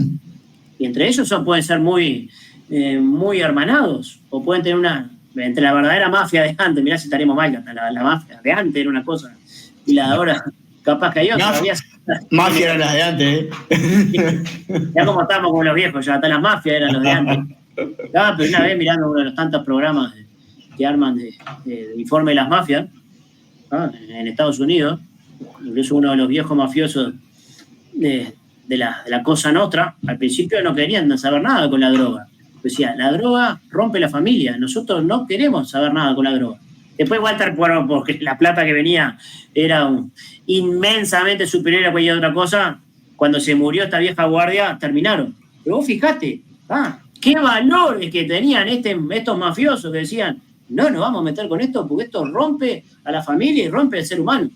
Y entre ellos pueden ser muy hermanados, o pueden tener entre la verdadera mafia de antes, mirá si estaremos mal, la mafia de antes era una cosa, y la de ahora, capaz que hay otra. Mafia eran las de antes, Ya como estamos con los viejos, ya hasta las mafias eran los de antes. Pero una vez mirando uno de los tantos programas que arman de informe de las mafias, en Estados Unidos, incluso uno de los viejos mafiosos de la Cosa Nostra, al principio no querían saber nada con la droga. Decía, la droga rompe la familia, nosotros no queremos saber nada con la droga. Después Walter, porque la plata que venía era inmensamente superior a cualquier otra cosa, cuando se murió esta vieja guardia, terminaron. Pero vos fijate, qué valores que tenían estos mafiosos que decían, no nos vamos a meter con esto porque esto rompe a la familia y rompe al ser humano.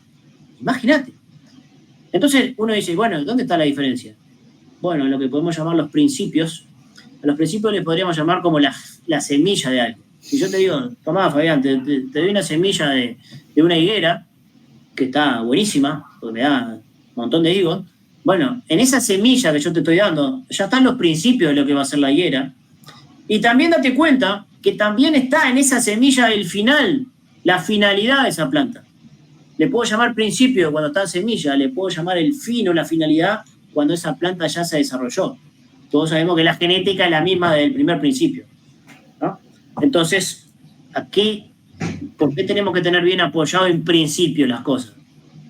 Imagínate. Entonces uno dice, bueno, ¿dónde está la diferencia? Bueno, lo que podemos llamar los principios. A los principios les podríamos llamar como la semilla de algo. Si yo te digo, tomá, Fabián, te doy una semilla de una higuera, que está buenísima, porque me da un montón de higos. Bueno, en esa semilla que yo te estoy dando, ya están los principios de lo que va a ser la higuera. Y también date cuenta que también está en esa semilla el final, la finalidad de esa planta. Le puedo llamar principio cuando está en semilla, le puedo llamar el fin o la finalidad cuando esa planta ya se desarrolló. Todos sabemos que la genética es la misma del primer principio, ¿no? Entonces, aquí, ¿por qué tenemos que tener bien apoyado en principio las cosas?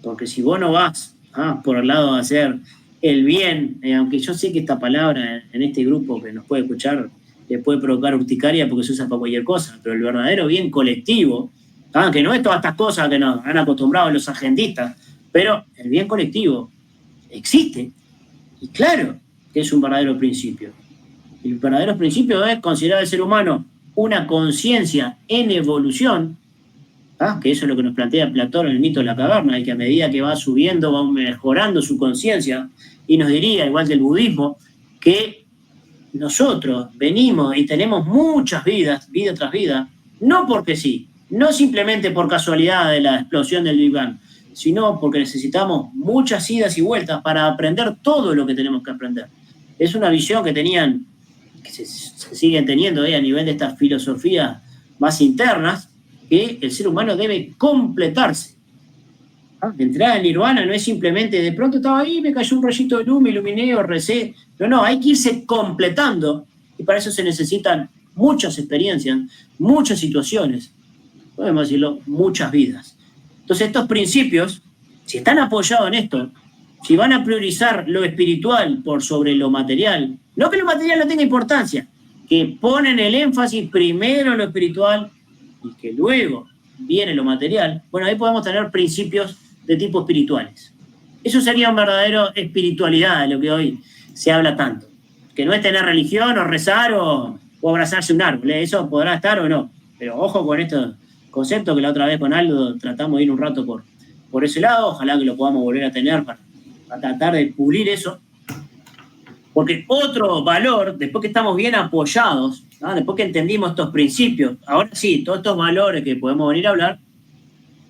Porque si vos no vas por el lado de hacer el bien, aunque yo sé que esta palabra en este grupo que nos puede escuchar le puede provocar urticaria porque se usa para cualquier cosa, pero el verdadero bien colectivo, que no es todas estas cosas que nos han acostumbrado los agendistas, pero el bien colectivo existe, y claro que es un verdadero principio. El verdadero principio es considerar al ser humano una conciencia en evolución, que eso es lo que nos plantea Platón en el mito de la caverna, y que a medida que va subiendo, va mejorando su conciencia, y nos diría, igual que el budismo, que nosotros venimos y tenemos muchas vidas, vida tras vida, no porque sí, no simplemente por casualidad de la explosión del Big Bang, sino porque necesitamos muchas idas y vueltas para aprender todo lo que tenemos que aprender. Es una visión que tenían, que se siguen teniendo a nivel de estas filosofías más internas, que el ser humano debe completarse. Entrar en nirvana no es simplemente, de pronto estaba ahí, me cayó un rayito de luz, me iluminé o recé. No, hay que irse completando, y para eso se necesitan muchas experiencias, muchas situaciones, podemos decirlo, muchas vidas. Entonces estos principios, si están apoyados en esto, si van a priorizar lo espiritual por sobre lo material, no que lo material no tenga importancia, que ponen el énfasis primero en lo espiritual y que luego viene lo material, bueno, ahí podemos tener principios de tipo espirituales. Eso sería una verdadera espiritualidad de lo que hoy se habla tanto, que no es tener religión o rezar o abrazarse a un árbol, eso podrá estar o no, pero ojo con estos conceptos que la otra vez con Aldo tratamos de ir un rato por ese lado, ojalá que lo podamos volver a tener para tratar de pulir eso, porque otro valor, después que estamos bien apoyados, después que entendimos estos principios, ahora sí, todos estos valores que podemos venir a hablar,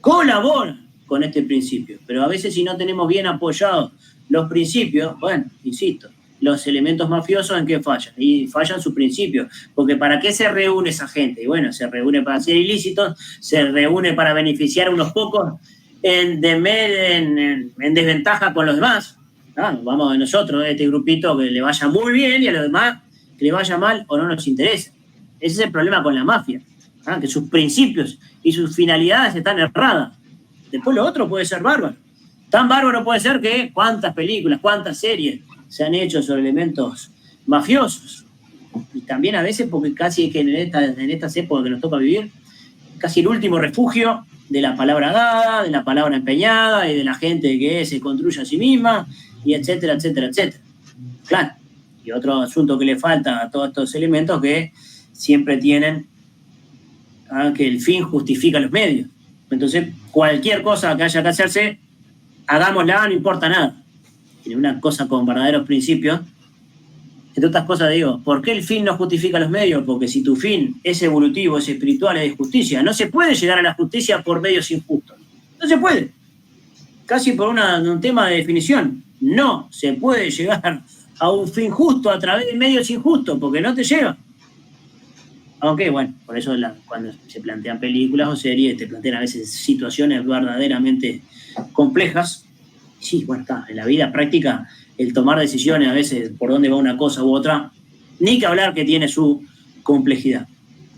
colaboran con este principio, pero a veces si no tenemos bien apoyados los principios, bueno, insisto, los elementos mafiosos ¿en qué fallan? Y fallan sus principios, porque ¿para qué se reúne esa gente? Y bueno, se reúne para hacer ilícitos, se reúne para beneficiar a unos pocos en desventaja con los demás. Vamos a nosotros, este grupito que le vaya muy bien y a los demás que le vaya mal o no nos interesa. Ese es el problema con la mafia, que sus principios y sus finalidades están erradas. Después lo otro puede ser bárbaro. Tan bárbaro puede ser que cuántas películas, cuántas series se han hecho sobre elementos mafiosos. Y también a veces, porque casi que en estas épocas que nos toca vivir, casi el último refugio de la palabra dada, de la palabra empeñada y de la gente que se construye a sí misma, y etcétera, etcétera, etcétera. Claro. Y otro asunto que le falta a todos estos elementos que siempre tienen que el fin justifica los medios. Entonces, cualquier cosa que haya que hacerse, hagámosla, no importa nada. Y una cosa con verdaderos principios, entre otras cosas digo, ¿por qué el fin no justifica los medios? Porque si tu fin es evolutivo, es espiritual, es de justicia, no se puede llegar a la justicia por medios injustos. No se puede. Casi por un tema de definición. No se puede llegar a un fin justo a través de medios injustos, porque no te lleva. Aunque, bueno, por eso cuando se plantean películas o series, te plantean a veces situaciones verdaderamente complejas. Sí, bueno, está, en la vida práctica, el tomar decisiones a veces por dónde va una cosa u otra, ni que hablar que tiene su complejidad.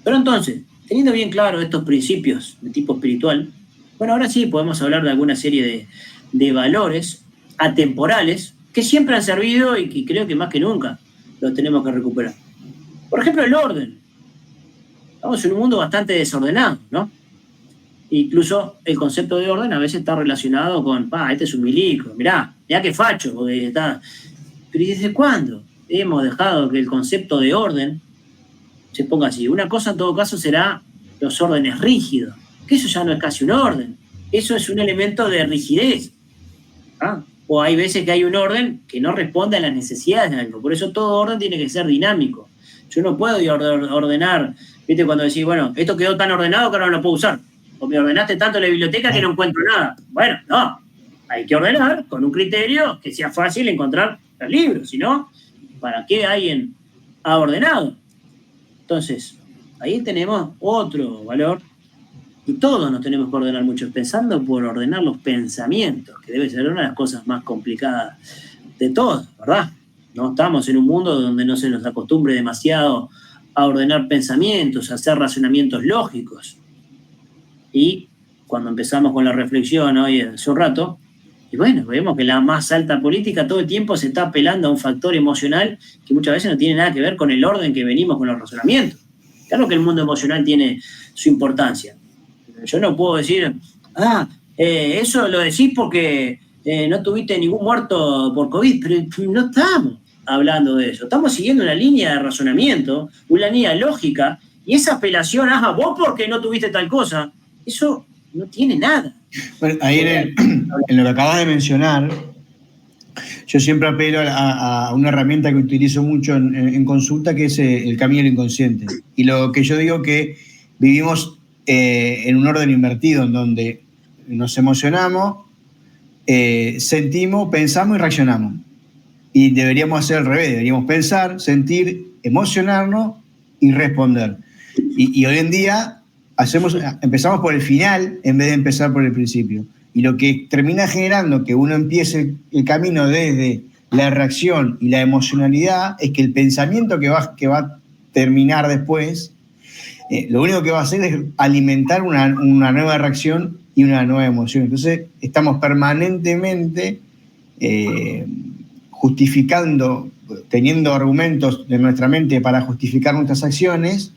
Pero entonces, teniendo bien claro estos principios de tipo espiritual, bueno, ahora sí podemos hablar de alguna serie de valores atemporales que siempre han servido y que creo que más que nunca los tenemos que recuperar. Por ejemplo, el orden. Estamos en un mundo bastante desordenado, ¿no? Incluso el concepto de orden a veces está relacionado con, este es un milico, mirá qué facho, porque está... Pero ¿y desde cuándo hemos dejado que el concepto de orden se ponga así? Una cosa en todo caso será los órdenes rígidos, que eso ya no es casi un orden, eso es un elemento de rigidez. O hay veces que hay un orden que no responde a las necesidades de algo, por eso todo orden tiene que ser dinámico. Yo no puedo ordenar, ¿viste? Cuando decís, bueno, esto quedó tan ordenado que ahora no lo puedo usar, o me ordenaste tanto la biblioteca que no encuentro nada. Bueno, no, hay que ordenar con un criterio que sea fácil encontrar los libros, si no, ¿para qué alguien ha ordenado? Entonces, ahí tenemos otro valor, y todos nos tenemos que ordenar mucho, empezando por ordenar los pensamientos, que debe ser una de las cosas más complicadas de todas, ¿verdad? No estamos en un mundo donde no se nos acostumbre demasiado a ordenar pensamientos, a hacer razonamientos lógicos. Y cuando empezamos con la reflexión hoy hace un rato, y bueno, vemos que la más alta política todo el tiempo se está apelando a un factor emocional que muchas veces no tiene nada que ver con el orden que venimos con los razonamientos. Claro que el mundo emocional tiene su importancia. Yo no puedo decir, eso lo decís porque no tuviste ningún muerto por COVID, pero no estamos hablando de eso. Estamos siguiendo una línea de razonamiento, una línea lógica, y esa apelación, vos porque no tuviste tal cosa, eso no tiene nada. Bueno, ahí en lo que acabas de mencionar, yo siempre apelo a una herramienta que utilizo mucho en consulta, que es el camino del inconsciente. Y lo que yo digo que vivimos en un orden invertido, en donde nos emocionamos, sentimos, pensamos y reaccionamos. Y deberíamos hacer al revés, deberíamos pensar, sentir, emocionarnos y responder. Y hoy en día empezamos por el final en vez de empezar por el principio. Y lo que termina generando que uno empiece el camino desde la reacción y la emocionalidad es que el pensamiento que va a terminar después, lo único que va a hacer es alimentar una nueva reacción y una nueva emoción. Entonces estamos permanentemente justificando, teniendo argumentos de nuestra mente para justificar nuestras acciones,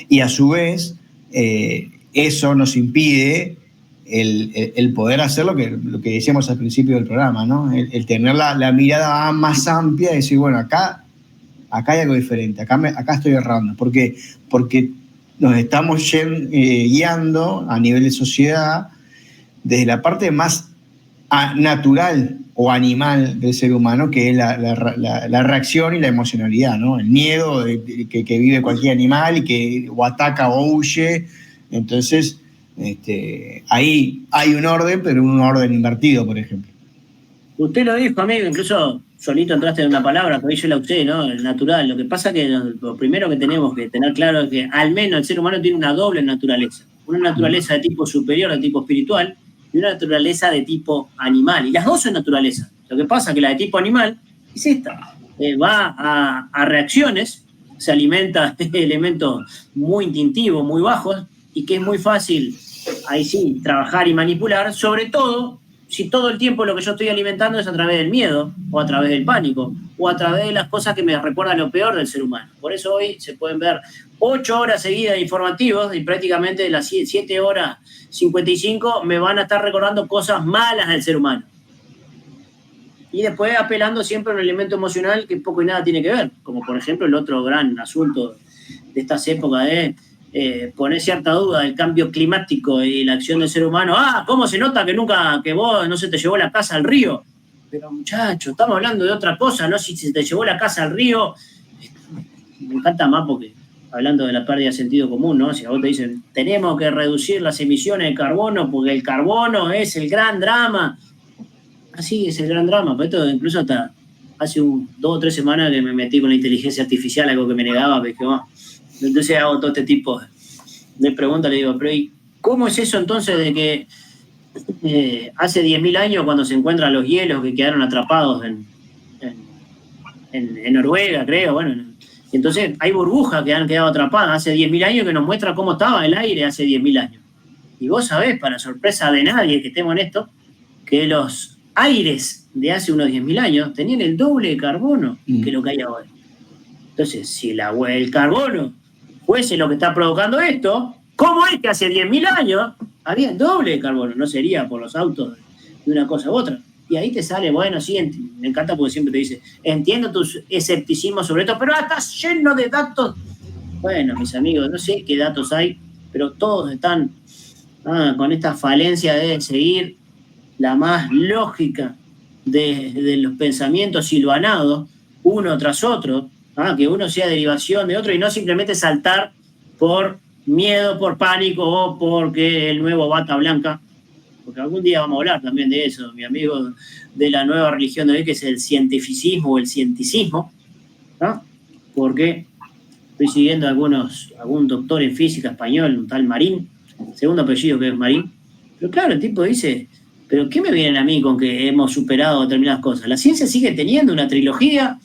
y a su vez eso nos impide el poder hacer lo que decíamos al principio del programa, ¿no? El tener la mirada más amplia y decir, bueno, acá hay algo diferente, acá estoy errando. Porque nos estamos guiando a nivel de sociedad desde la parte más natural o animal del ser humano, que es la reacción y la emocionalidad, ¿no? El miedo que vive cualquier animal y que o ataca o huye. Entonces, ahí hay un orden, pero un orden invertido, por ejemplo. Usted lo dijo, amigo, incluso solito entraste en una palabra que hoy yo la usé, ¿no? El natural. Lo que pasa es que lo primero que tenemos que tener claro es que al menos el ser humano tiene una doble naturaleza. Una naturaleza de tipo superior, de tipo espiritual, y una naturaleza de tipo animal. Y las dos son naturaleza. Lo que pasa es que la de tipo animal es esta. Va a reacciones, se alimenta de elementos muy instintivos, muy bajos, y que es muy fácil, ahí sí, trabajar y manipular, sobre todo si todo el tiempo lo que yo estoy alimentando es a través del miedo, o a través del pánico, o a través de las cosas que me recuerdan lo peor del ser humano. Por eso hoy se pueden ver 8 horas seguidas de informativos, y prácticamente de las 7 horas 55 me van a estar recordando cosas malas del ser humano. Y después apelando siempre a un elemento emocional que poco y nada tiene que ver, como por ejemplo el otro gran asunto de estas épocas de poner cierta duda del cambio climático y la acción del ser humano. ¿Cómo se nota que vos no se te llevó la casa al río? Pero muchacho, estamos hablando de otra cosa, ¿no? Si se te llevó la casa al río, me encanta más porque hablando de la pérdida de sentido común, ¿no? Si a vos te dicen, tenemos que reducir las emisiones de carbono porque el carbono es el gran drama. Así es el gran drama, pero esto incluso hasta hace 2 o 3 semanas que me metí con la inteligencia artificial, algo que me negaba, me dije, entonces hago todo este tipo de preguntas, le digo, pero ¿y cómo es eso entonces de que hace 10.000 años cuando se encuentran los hielos que quedaron atrapados en Noruega, creo, bueno, entonces hay burbujas que han quedado atrapadas hace 10.000 años que nos muestra cómo estaba el aire hace 10.000 años. Y vos sabés, para sorpresa de nadie que estemos en esto, que los aires de hace unos 10.000 años tenían el doble de carbono que lo que hay ahora. Entonces, si el carbono fuese lo que está provocando esto, ¿cómo es que hace 10.000 años había el doble de carbono? No sería por los autos de una cosa u otra. Y ahí te sale, bueno, sí, me encanta porque siempre te dice, entiendo tu escepticismo sobre esto, pero estás lleno de datos. Bueno, mis amigos, no sé qué datos hay, pero todos están con esta falencia de seguir la más lógica de los pensamientos silvanados, uno tras otro, que uno sea derivación de otro y no simplemente saltar por miedo, por pánico o porque el nuevo bata blanca, porque algún día vamos a hablar también de eso, mi amigo, de la nueva religión de hoy, que es el cientificismo o el cienticismo, ¿no? Porque estoy siguiendo a algún doctor en física español, un tal Marín, segundo apellido que es Marín, pero claro, el tipo dice, pero ¿qué me vienen a mí con que hemos superado determinadas cosas? La ciencia sigue teniendo una trilogía,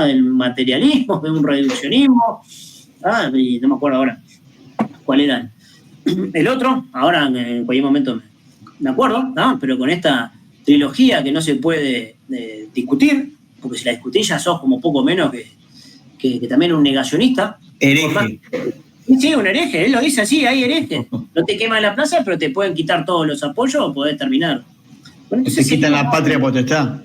del materialismo, de un reduccionismo, y no me acuerdo ahora cuál era el otro, ahora en cualquier momento me acuerdo, pero con esta trilogía que no se puede discutir, porque si la discutís ya sos como poco menos que también un negacionista. Hereje. Sí, un hereje, él lo dice así, hay herejes. No te queman la plaza, pero te pueden quitar todos los apoyos o podés terminar. Bueno, te quitan la patria potestad.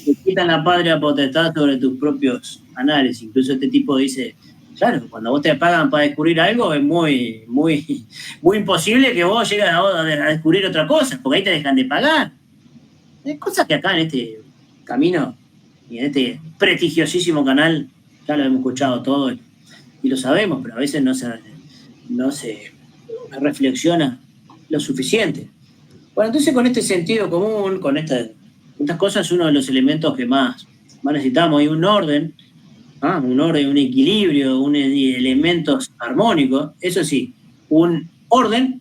Te quitan la patria potestad sobre tus propios análisis. Incluso este tipo dice, claro, cuando vos te pagan para descubrir algo es muy, muy, muy imposible que vos llegues a descubrir otra cosa, porque ahí te dejan de pagar. Hay cosas que acá en este camino y en este prestigiosísimo canal ya lo hemos escuchado todo y lo sabemos, pero a veces no se reflexiona lo suficiente. Bueno, entonces con este sentido común, con estas cosas, es uno de los elementos que más necesitamos. Hay un orden, un equilibrio, elementos armónicos, eso sí, un orden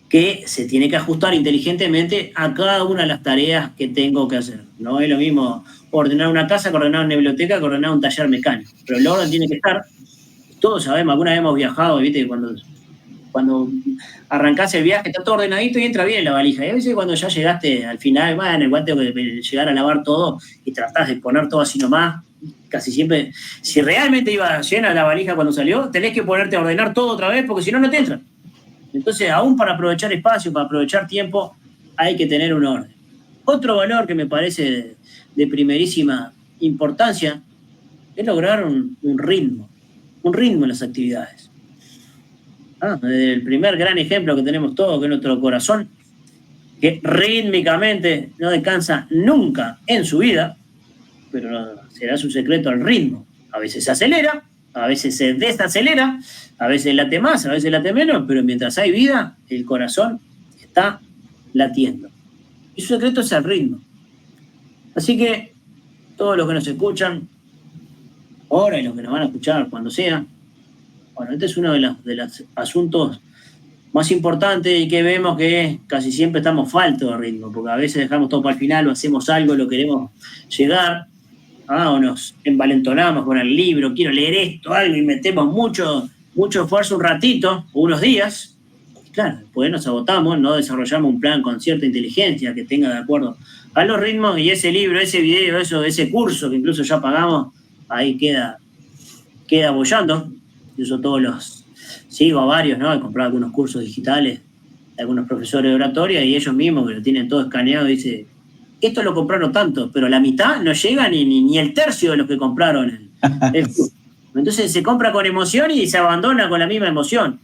que se tiene que ajustar inteligentemente a cada una de las tareas que tengo que hacer. No es lo mismo ordenar una casa que ordenar una biblioteca que ordenar un taller mecánico, pero el orden tiene que estar. Todos sabemos, alguna vez hemos viajado, ¿viste? Cuando arrancás el viaje está todo ordenadito y entra bien en la valija. Y a veces cuando ya llegaste al final, bueno, igual tengo que llegar a lavar todo y tratás de poner todo así nomás. Casi siempre, si realmente iba llena la valija cuando salió, tenés que ponerte a ordenar todo otra vez porque si no, no te entra. Entonces, aún para aprovechar espacio, para aprovechar tiempo, hay que tener un orden. Otro valor que me parece de primerísima importancia es lograr un ritmo en las actividades. El primer gran ejemplo que tenemos todos, que es nuestro corazón, que rítmicamente no descansa nunca en su vida, pero no, será su secreto el ritmo. A veces se acelera, a veces se desacelera, a veces late más, a veces late menos, pero mientras hay vida, el corazón está latiendo. Y su secreto es el ritmo. Así que todos los que nos escuchan ahora y los que nos van a escuchar cuando sea, bueno, este es uno de los asuntos más importantes y que vemos que casi siempre estamos faltos de ritmo, porque a veces dejamos todo para el final o hacemos algo, lo queremos llegar, o nos envalentonamos con el libro, quiero leer esto, algo, y metemos mucho esfuerzo un ratito, o unos días, y claro, después nos agotamos, no desarrollamos un plan con cierta inteligencia que tenga de acuerdo a los ritmos, y ese libro, ese video, ese curso que incluso ya pagamos, ahí queda boyando. Yo sigo a varios, ¿no? He comprado algunos cursos digitales de algunos profesores de oratoria y ellos mismos que lo tienen todo escaneado dicen, esto lo compraron tanto, pero la mitad no llega ni el tercio de los que compraron el curso. Entonces se compra con emoción y se abandona con la misma emoción.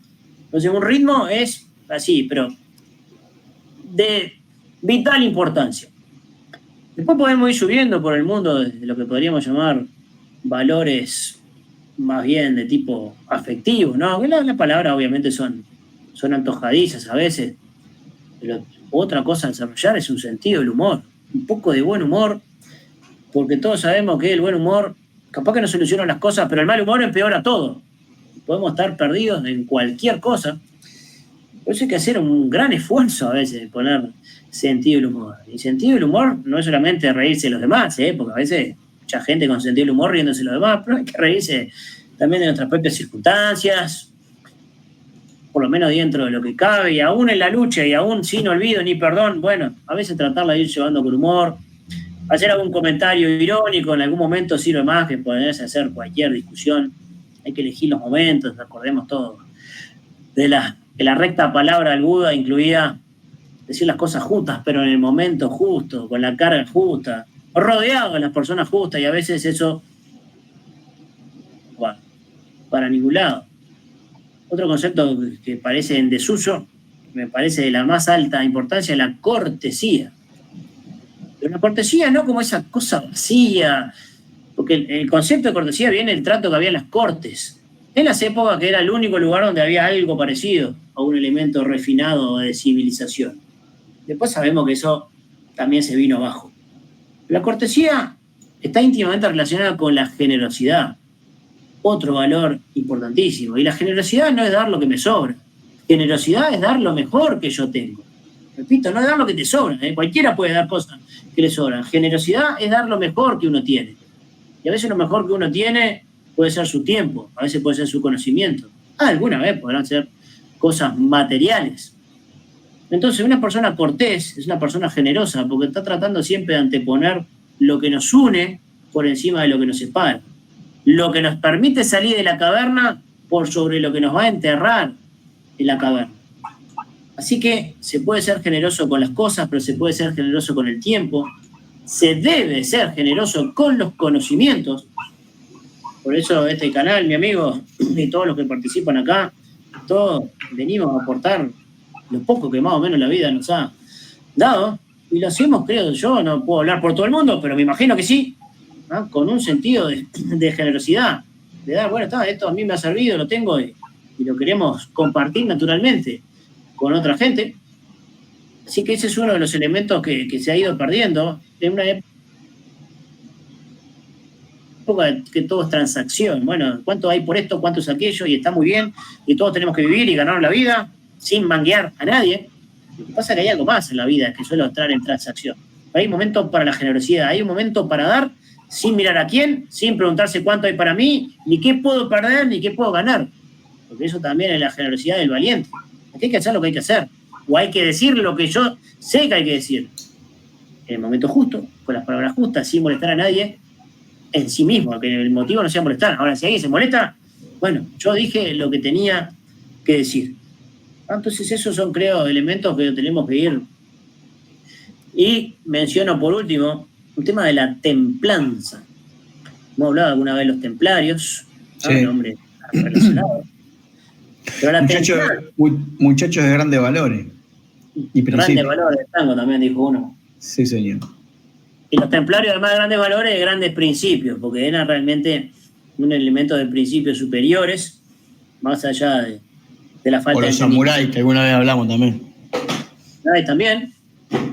Entonces un ritmo es así, pero de vital importancia. Después podemos ir subiendo por el mundo de lo que podríamos llamar valores más bien de tipo afectivo, ¿no? Las palabras obviamente son antojadizas a veces, pero otra cosa a desarrollar es un sentido del humor, un poco de buen humor, porque todos sabemos que el buen humor capaz que no soluciona las cosas, pero el mal humor empeora todo. Podemos estar perdidos en cualquier cosa. Por eso hay que hacer un gran esfuerzo a veces de poner sentido del humor. Y sentido del humor no es solamente reírse de los demás, porque a veces mucha gente con sentido del humor riéndose de los demás, pero hay que reírse también de nuestras propias circunstancias, por lo menos dentro de lo que cabe, y aún en la lucha, y aún sin olvido ni perdón, bueno, a veces tratarla de ir llevando con humor, hacer algún comentario irónico en algún momento sirve más que ponerse a hacer cualquier discusión. Hay que elegir los momentos, recordemos todo. Que la recta palabra del Buda incluía decir las cosas justas, pero en el momento justo, con la carga justa, rodeado de las personas justas, y a veces eso, bueno, para ningún lado. Otro concepto que parece en desuso, me parece de la más alta importancia, es la cortesía. Pero la cortesía no como esa cosa vacía, porque el concepto de cortesía viene del trato que había en las cortes. En las épocas que era el único lugar donde había algo parecido a un elemento refinado de civilización. Después sabemos que eso también se vino abajo. La cortesía está íntimamente relacionada con la generosidad, otro valor importantísimo. Y la generosidad no es dar lo que me sobra. Generosidad es dar lo mejor que yo tengo. Repito, no es dar lo que te sobra. Cualquiera puede dar cosas que le sobran. Generosidad es dar lo mejor que uno tiene. Y a veces lo mejor que uno tiene puede ser su tiempo, a veces puede ser su conocimiento. Alguna vez podrán ser cosas materiales. Entonces, una persona cortés es una persona generosa porque está tratando siempre de anteponer lo que nos une por encima de lo que nos separa. Lo que nos permite salir de la caverna por sobre lo que nos va a enterrar en la caverna. Así que se puede ser generoso con las cosas, pero se puede ser generoso con el tiempo. Se debe ser generoso con los conocimientos. Por eso este canal, mi amigo, y todos los que participan acá, todos venimos a aportar lo poco que más o menos la vida nos ha dado. Y lo hacemos, creo yo, no puedo hablar por todo el mundo, pero me imagino que sí, ¿no? Con un sentido de generosidad. De dar, bueno, esto a mí me ha servido, lo tengo y lo queremos compartir naturalmente con otra gente. Así que ese es uno de los elementos que se ha ido perdiendo en una época que todo es transacción. Bueno, ¿cuánto hay por esto? ¿Cuánto es aquello? Y está muy bien. Y todos tenemos que vivir y ganar la vida sin manguear a nadie. Lo que pasa es que hay algo más en la vida que suele entrar en transacción. Hay un momento para la generosidad, hay un momento para dar sin mirar a quién, sin preguntarse cuánto hay para mí, ni qué puedo perder, ni qué puedo ganar. Porque eso también es la generosidad del valiente. Aquí hay que hacer lo que hay que hacer. O hay que decir lo que yo sé que hay que decir. En el momento justo, con las palabras justas, sin molestar a nadie, en sí mismo, que el motivo no sea molestar. Ahora, si alguien se molesta, bueno, yo dije lo que tenía que decir. Entonces esos son, creo, elementos que tenemos que ir. Y menciono por último un tema de la templanza. Hemos hablado alguna vez de los templarios, sí. Un nombre relacionado. Pero la muchachos de grandes valores. Y grandes valores, tango también dijo uno. Sí, señor. Y los templarios, además de grandes valores, de grandes principios, porque eran realmente un elemento de principios superiores, más allá de la falta de... O los samuráis, que alguna vez hablamos también. También,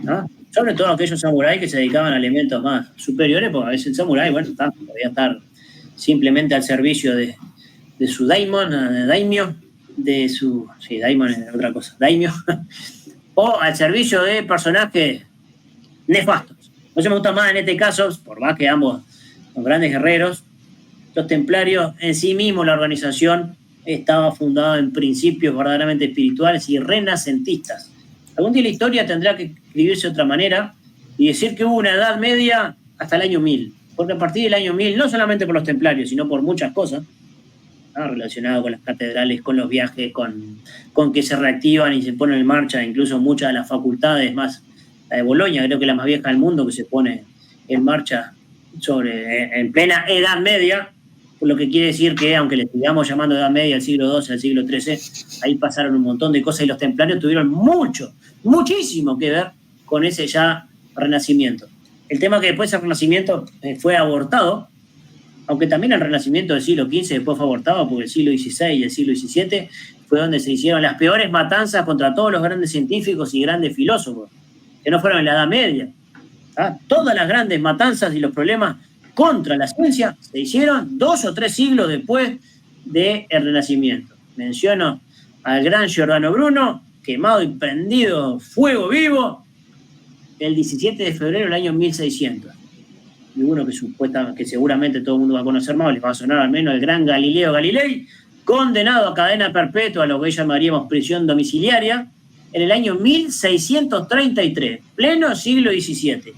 ¿no? Sobre todo aquellos samuráis que se dedicaban a elementos más superiores, porque a veces el samurái, bueno, podía estar simplemente al servicio de su daimyo, daimon es otra cosa, daimyo, o al servicio de personajes nefastos. Por eso me gusta más en este caso, por más que ambos son grandes guerreros, los templarios en sí mismos, la organización estaba fundada en principios verdaderamente espirituales y renacentistas. Algún día la historia tendrá que escribirse de otra manera y decir que hubo una edad media hasta el año 1000. Porque a partir del año 1000, no solamente por los templarios, sino por muchas cosas, ¿no? Relacionado con las catedrales, con los viajes, con que se reactivan y se ponen en marcha incluso muchas de las facultades, más la de Bolonia, creo que es la más vieja del mundo, que se pone en marcha en plena Edad Media, por lo que quiere decir que, aunque le sigamos llamando Edad Media al siglo XII, al siglo XIII, ahí pasaron un montón de cosas y los templarios tuvieron muchísimo que ver con ese ya renacimiento. El tema que después el renacimiento fue abortado, aunque también el renacimiento del siglo XV después fue abortado, porque el siglo XVI y el siglo XVII fue donde se hicieron las peores matanzas contra todos los grandes científicos y grandes filósofos, que no fueron en la Edad Media. Todas las grandes matanzas y los problemas contra la ciencia se hicieron 2 o 3 siglos después del Renacimiento. Menciono al gran Giordano Bruno, quemado y prendido fuego vivo el 17 de febrero del año 1600. Y uno que seguramente todo el mundo va a conocer más, les va a sonar al menos el gran Galileo Galilei, condenado a cadena perpetua, a lo que llamaríamos prisión domiciliaria, en el año 1633, pleno siglo XVII.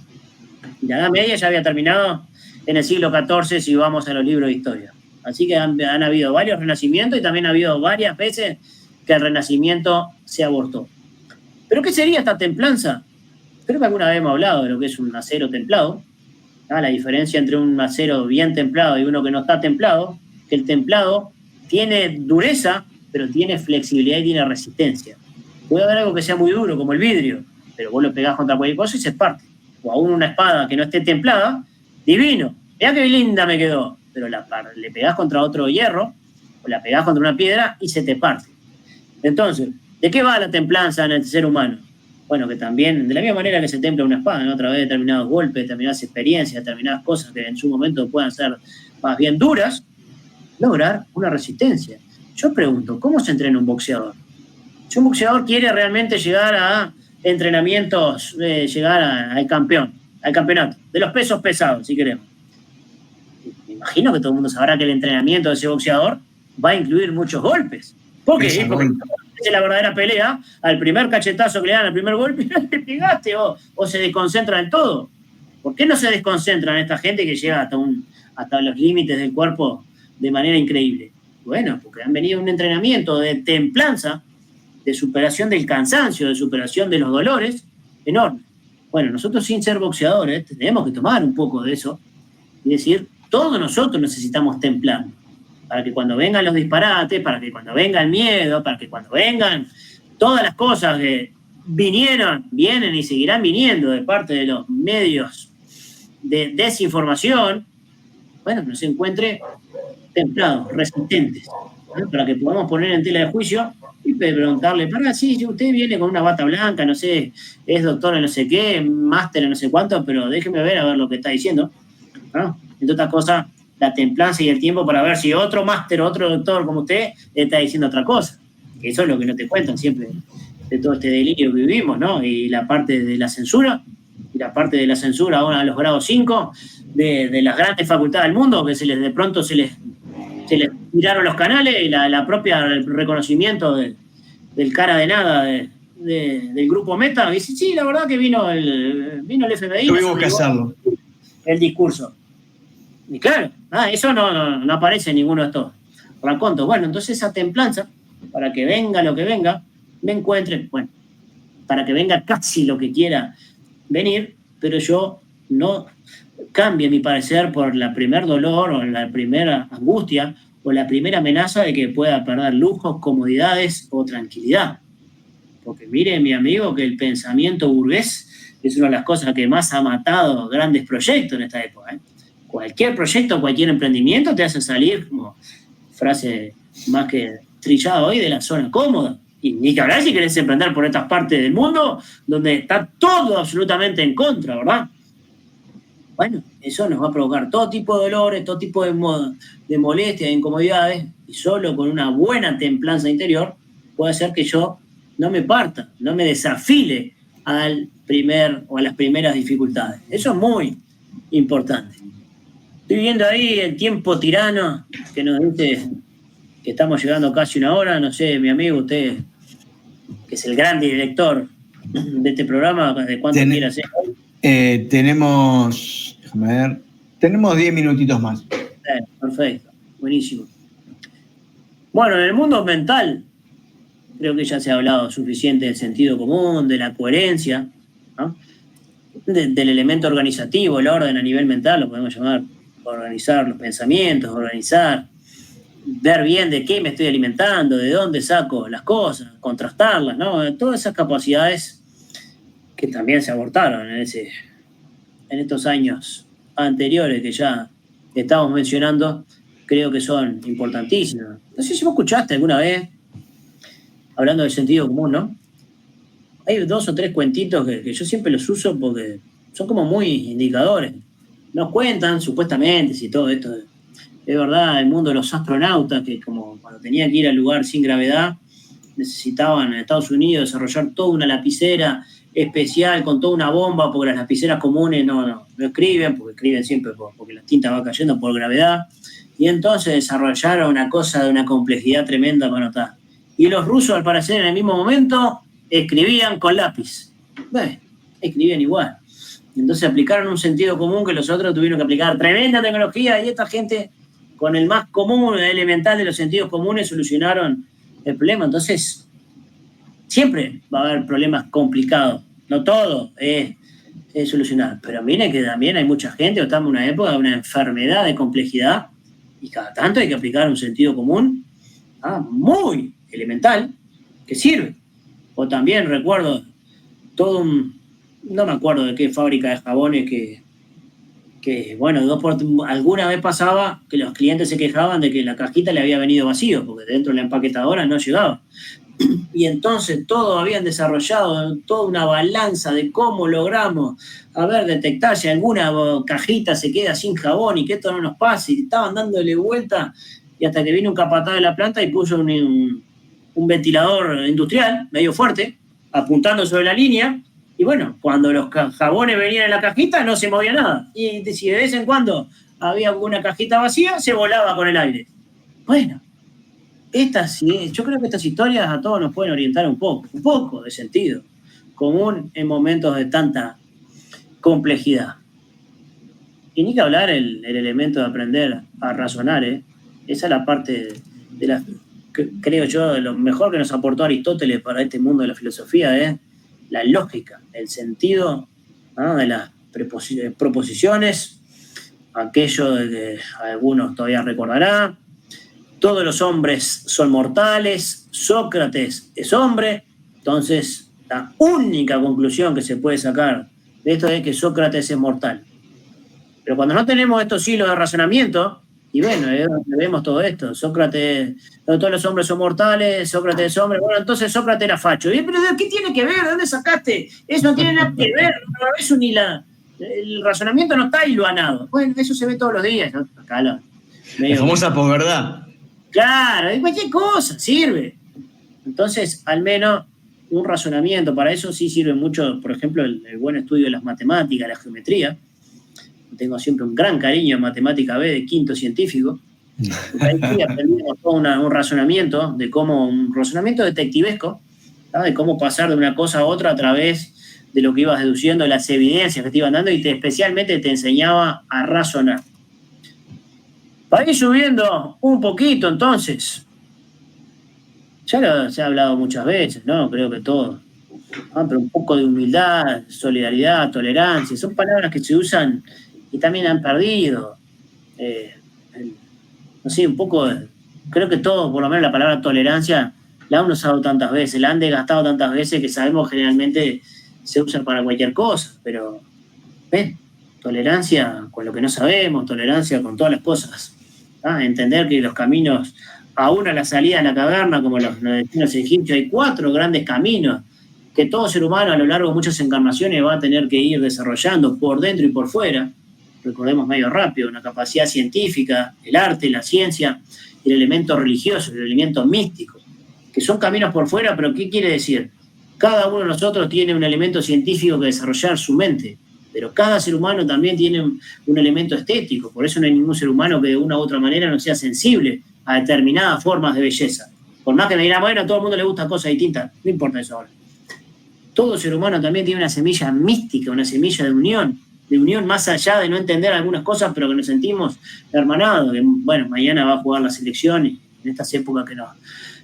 Y la Edad Media ya había terminado en el siglo XIV si vamos a los libros de historia. Así que han habido varios renacimientos y también ha habido varias veces que el renacimiento se abortó. ¿Pero qué sería esta templanza? Creo que alguna vez hemos hablado de lo que es un acero templado. La diferencia entre un acero bien templado y uno que no está templado, que el templado tiene dureza, pero tiene flexibilidad y tiene resistencia. Puede haber algo que sea muy duro, como el vidrio, pero vos lo pegás contra cualquier cosa y se parte. O aún una espada que no esté templada, divino. Mirá qué linda me quedó. Pero le pegás contra otro hierro, o la pegás contra una piedra y se te parte. Entonces, ¿de qué va la templanza en el ser humano? Bueno, que también, de la misma manera que se templa una espada, ¿no? A través de determinados golpes, determinadas experiencias, determinadas cosas que en su momento puedan ser más bien duras, lograr una resistencia. Yo pregunto, ¿cómo se entrena un boxeador? Si un boxeador quiere realmente llegar a entrenamientos, llegar al campeonato, de los pesos pesados, si queremos. Me imagino que todo el mundo sabrá que el entrenamiento de ese boxeador va a incluir muchos golpes. ¿Por qué? Porque es la verdadera pelea, al primer cachetazo que le dan, al primer golpe, no te pegaste o se desconcentra del todo. ¿Por qué no se desconcentran esta gente que llega hasta los límites del cuerpo de manera increíble? Bueno, porque han venido a un entrenamiento de templanza, de superación del cansancio, de superación de los dolores, enorme. Bueno, nosotros sin ser boxeadores tenemos que tomar un poco de eso y decir, todos nosotros necesitamos templar, para que cuando vengan los disparates, para que cuando venga el miedo, para que cuando vengan todas las cosas que vienen y seguirán viniendo de parte de los medios de desinformación, bueno, nos encuentre templados, resistentes, ¿no? Para que podamos poner en tela de juicio y preguntarle, sí, usted viene con una bata blanca, no sé, es doctor en no sé qué, máster en no sé cuánto, pero déjeme ver a ver lo que está diciendo, ¿no? Entre otras cosas, la templanza y el tiempo para ver si otro máster, otro doctor como usted está diciendo otra cosa. Eso es lo que no te cuentan siempre de todo este delirio que vivimos, ¿no? Y la parte de la censura, ahora a los grados 5 de las grandes facultades del mundo, que de pronto se les tiraron los canales y el reconocimiento del cara de nada del grupo Meta, dice, sí, la verdad que vino el FBI. Tuvimos que hacerlo. El discurso. Y claro, eso no aparece en ninguno de estos racontos. Bueno, entonces esa templanza, para que venga lo que venga, me encuentre, bueno, para que venga casi lo que quiera venir, pero yo no cambie mi parecer por la primer dolor o la primera angustia o la primera amenaza de que pueda perder lujos, comodidades o tranquilidad. Porque mire, mi amigo, que el pensamiento burgués es una de las cosas que más ha matado grandes proyectos en esta época, ¿eh? Cualquier proyecto, cualquier emprendimiento te hace salir, como frase más que trillada hoy, de la zona cómoda. Y ni que hablar si querés emprender por estas partes del mundo donde está todo absolutamente en contra, ¿verdad? Bueno, eso nos va a provocar todo tipo de dolores, todo tipo de molestias, de incomodidades, y solo con una buena templanza interior puede hacer que yo no me parta, no me desafile a las primeras dificultades. Eso es muy importante. Estoy viendo ahí el tiempo tirano que nos dice que estamos llegando casi una hora. No sé, mi amigo, usted, que es el gran director de este programa, ¿de cuánto quiere hacer? Tenemos 10 minutitos más. Perfecto, buenísimo. Bueno, en el mundo mental, creo que ya se ha hablado suficiente del sentido común, de la coherencia, ¿no? Del elemento organizativo, el orden a nivel mental, lo podemos llamar organizar los pensamientos, ver bien de qué me estoy alimentando, de dónde saco las cosas, contrastarlas, ¿no? Todas esas capacidades que también se abortaron en estos años anteriores que ya estamos mencionando, creo que son importantísimas. No sé si vos escuchaste alguna vez, hablando del sentido común, ¿no? Hay 2 o 3 cuentitos que yo siempre los uso porque son como muy indicadores. Nos cuentan, supuestamente, si todo esto es verdad, el mundo de los astronautas, que como cuando tenían que ir al lugar sin gravedad, necesitaban en Estados Unidos desarrollar toda una lapicera especial con toda una bomba, porque las lapiceras comunes no escriben, porque escriben siempre porque la tinta va cayendo por gravedad. Y entonces desarrollaron una cosa de una complejidad tremenda para notar. Y los rusos, al parecer, en el mismo momento, escribían con lápiz. Bueno, escribían igual. Entonces aplicaron un sentido común que los otros tuvieron que aplicar tremenda tecnología, y esta gente, con el más común, el elemental de los sentidos comunes, solucionaron el problema. Entonces, siempre va a haber problemas complicados. No todo es solucionar. Pero miren que también hay mucha gente, estamos en una época de una enfermedad de complejidad, y cada tanto hay que aplicar un sentido común muy elemental que sirve. O también recuerdo todo no me acuerdo de qué fábrica de jabones que bueno, alguna vez pasaba que los clientes se quejaban de que la cajita le había venido vacío, porque dentro de la empaquetadora no llegaba. Y entonces todos habían desarrollado toda una balanza de cómo logramos, detectar si alguna cajita se queda sin jabón y que esto no nos pase, y estaban dándole vuelta, y hasta que vino un capataz de la planta y puso un ventilador industrial medio fuerte, apuntando sobre la línea. Y bueno, cuando los jabones venían en la cajita no se movía nada. Y si de vez en cuando había una cajita vacía, se volaba con el aire. Bueno, yo creo que estas historias a todos nos pueden orientar un poco de sentido común en momentos de tanta complejidad. Y ni que hablar el elemento de aprender a razonar, ¿eh? Esa es la parte creo yo, de lo mejor que nos aportó Aristóteles para este mundo de la filosofía, la lógica, el sentido de las proposiciones, aquello de que algunos todavía recordarán: todos los hombres son mortales, Sócrates es hombre. Entonces, la única conclusión que se puede sacar de esto es que Sócrates es mortal. Pero cuando no tenemos estos hilos de razonamiento, y bueno, vemos todo esto: Sócrates, todos los hombres son mortales, Sócrates es hombre. Bueno, entonces Sócrates era facho. ¿Pero qué tiene que ver? ¿De dónde sacaste? Eso no tiene nada que ver. Eso el razonamiento no está hilvanado. Bueno, eso se ve todos los días, ¿no? Acá la famosa posverdad. Claro, cualquier cosa sirve. Entonces, al menos un razonamiento. Para eso sí sirve mucho, por ejemplo, el buen estudio de las matemáticas, la geometría. Tengo siempre un gran cariño en matemática B de quinto científico. Ahí aprendimos todo un razonamiento, un razonamiento detectivesco, ¿no? De cómo pasar de una cosa a otra a través de lo que ibas deduciendo, de las evidencias que te iban dando, y especialmente te enseñaba a razonar. Para ir subiendo un poquito, entonces, se ha hablado muchas veces, ¿no? Creo que todo. Pero un poco de humildad, solidaridad, tolerancia, son palabras que se usan y también han perdido. No sé, un poco, creo que todo, por lo menos la palabra tolerancia, la han usado tantas veces, la han desgastado tantas veces que sabemos generalmente se usa para cualquier cosa, pero tolerancia con lo que no sabemos, tolerancia con todas las cosas. Entender que los caminos, aún a la salida de la caverna, como los destinos egipcios, hay 4 grandes caminos que todo ser humano a lo largo de muchas encarnaciones va a tener que ir desarrollando por dentro y por fuera. Recordemos medio rápido, una capacidad científica, el arte, la ciencia, el elemento religioso, el elemento místico, que son caminos por fuera. Pero ¿qué quiere decir? Cada uno de nosotros tiene un elemento científico que desarrollar su mente, pero cada ser humano también tiene un elemento estético. Por eso no hay ningún ser humano que de una u otra manera no sea sensible a determinadas formas de belleza. Por más que me digan, bueno, a todo el mundo le gustan cosas distintas, no importa eso ahora. Todo ser humano también tiene una semilla mística, una semilla de unión más allá de no entender algunas cosas, pero que nos sentimos hermanados. Bueno, mañana va a jugar la selección, y en estas épocas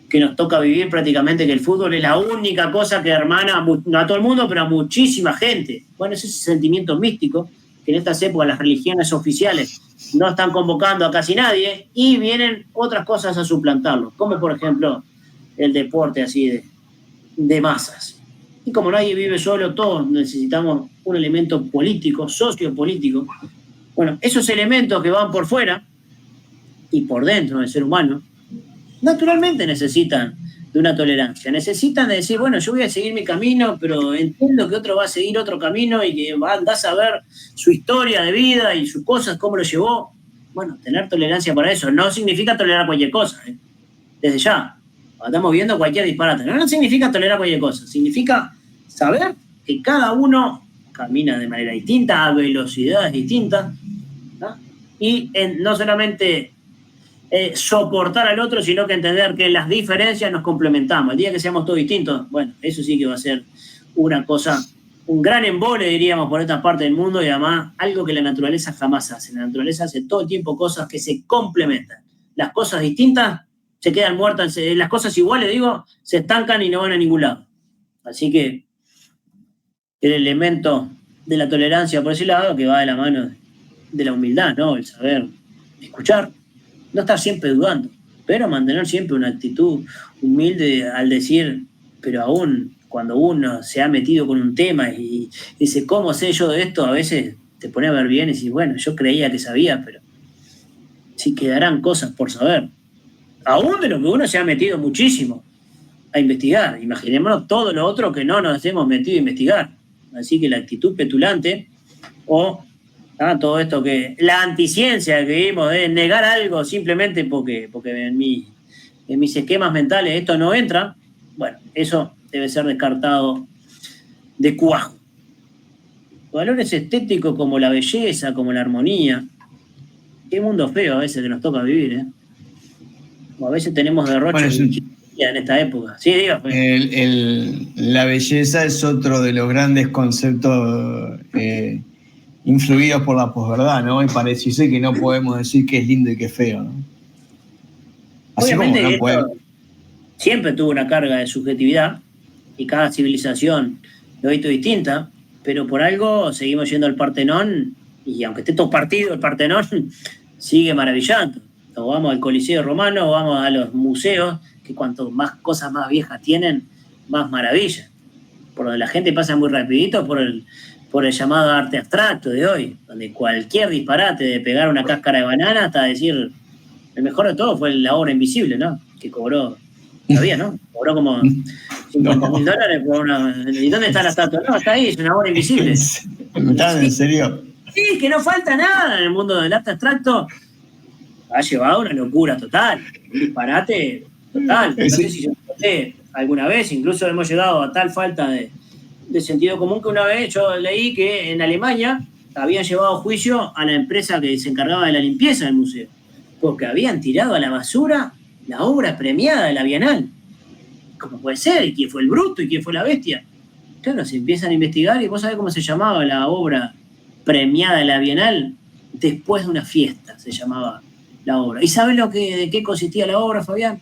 que nos toca vivir prácticamente, que el fútbol es la única cosa que hermana, no a todo el mundo, pero a muchísima gente. Bueno, es ese sentimiento místico que en estas épocas las religiones oficiales no están convocando a casi nadie, y vienen otras cosas a suplantarlo, como por ejemplo el deporte así de masas. Y como nadie vive solo, todos necesitamos un elemento político, sociopolítico. Bueno, esos elementos que van por fuera y por dentro del ser humano, naturalmente necesitan de una tolerancia. Necesitan de decir, bueno, yo voy a seguir mi camino, pero entiendo que otro va a seguir otro camino y que va a andar a saber su historia de vida y sus cosas, cómo lo llevó. Bueno, tener tolerancia para eso no significa tolerar cualquier cosa, desde ya. Estamos viendo cualquier disparate. No significa tolerar cualquier cosa. Significa saber que cada uno camina de manera distinta, a velocidades distintas, ¿no? Y no solamente soportar al otro, sino que entender que en las diferencias nos complementamos. El día que seamos todos distintos, bueno, eso sí que va a ser una cosa, un gran embole, diríamos, por esta parte del mundo, y además algo que la naturaleza jamás hace. La naturaleza hace todo el tiempo cosas que se complementan. Las cosas distintas se quedan muertas, las cosas iguales, digo, se estancan y no van a ningún lado. Así que el elemento de la tolerancia por ese lado, que va de la mano de la humildad, ¿no? El saber escuchar, no estar siempre dudando, pero mantener siempre una actitud humilde al decir, pero aún cuando uno se ha metido con un tema y dice, ¿cómo sé yo de esto? A veces te pone a ver bien y dices, bueno, yo creía que sabía, pero sí quedarán cosas por saber. Aún de lo que uno se ha metido muchísimo a investigar. Imaginémonos todo lo otro que no nos hemos metido a investigar. Así que la actitud petulante o todo esto que la anticiencia que vimos de negar algo simplemente porque en mis esquemas mentales esto no entra, bueno, eso debe ser descartado de cuajo. Valores estéticos como la belleza, como la armonía. Qué mundo feo a veces que nos toca vivir, ¿eh? O a veces tenemos derroches en esta época. Sí, diga. La belleza es otro de los grandes conceptos influidos por la posverdad, ¿no? Y parece que no podemos decir que es lindo y que es feo, ¿no? Así obviamente como no podemos. Siempre tuvo una carga de subjetividad y cada civilización lo ha visto distinta, pero por algo seguimos yendo al Partenón y aunque esté todo partido, el Partenón sigue maravillando. O vamos al Coliseo Romano, o vamos a los museos, que cuanto más cosas más viejas tienen, más maravilla. Por donde la gente pasa muy rapidito por el llamado arte abstracto de hoy, donde cualquier disparate de pegar una cáscara de banana hasta decir, el mejor de todo fue la obra invisible, ¿no? Que cobró, todavía, ¿no? Cobró como $50,000 por una... ¿Y dónde está la estatua? No, está ahí, es una obra invisible. ¿Estás en serio? Sí, que no falta nada en el mundo del arte abstracto. Ha llevado una locura total, un disparate total. No sé si yo conté alguna vez, incluso hemos llegado a tal falta de sentido común que una vez yo leí que en Alemania habían llevado a juicio a la empresa que se encargaba de la limpieza del museo, porque habían tirado a la basura la obra premiada de la Bienal. ¿Cómo puede ser? ¿Y quién fue el bruto? ¿Y quién fue la bestia? Claro, se empiezan a investigar y vos sabés cómo se llamaba la obra premiada de la Bienal. Después de una fiesta se llamaba la obra. ¿Y sabes de qué consistía la obra, Fabián?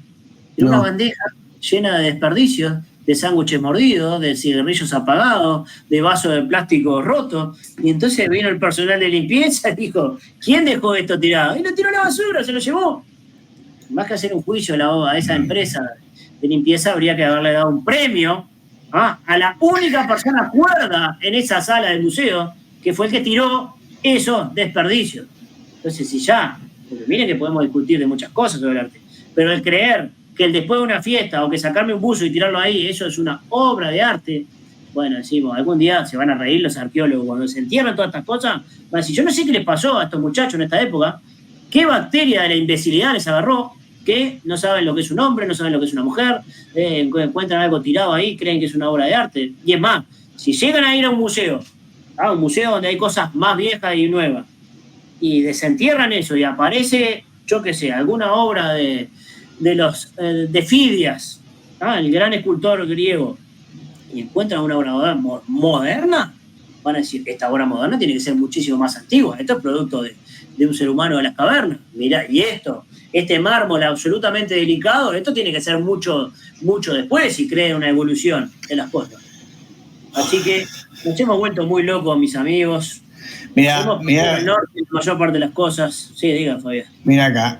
Era una bandeja llena de desperdicios, de sándwiches mordidos, de cigarrillos apagados, de vasos de plástico rotos. Y entonces vino el personal de limpieza y dijo, ¿quién dejó esto tirado? Y lo tiró a la basura, se lo llevó. Más que hacer un juicio a esa empresa de limpieza, habría que haberle dado un premio a la única persona cuerda en esa sala del museo, que fue el que tiró esos desperdicios. Entonces, si ya... Porque miren que podemos discutir de muchas cosas sobre el arte, pero el creer que el después de una fiesta o que sacarme un buzo y tirarlo ahí, eso es una obra de arte, bueno, decimos, algún día se van a reír los arqueólogos cuando se entierran todas estas cosas, van a decir, yo no sé qué les pasó a estos muchachos en esta época, qué bacteria de la imbecilidad les agarró, que no saben lo que es un hombre, no saben lo que es una mujer, encuentran algo tirado ahí, creen que es una obra de arte, y es más, si llegan a ir a un museo donde hay cosas más viejas y nuevas, y desentierran eso y aparece, yo qué sé, alguna obra de Fidias, el gran escultor griego, y encuentran una obra moderna, van a decir, esta obra moderna tiene que ser muchísimo más antigua, esto es producto de un ser humano de las cavernas, mirá, y este mármol absolutamente delicado, esto tiene que ser mucho, mucho después y crea una evolución de las cosas. Así que nos hemos vuelto muy locos, mis amigos. Mira, el norte, la mayor parte de las cosas. Sí, diga, Fabián. Mira acá,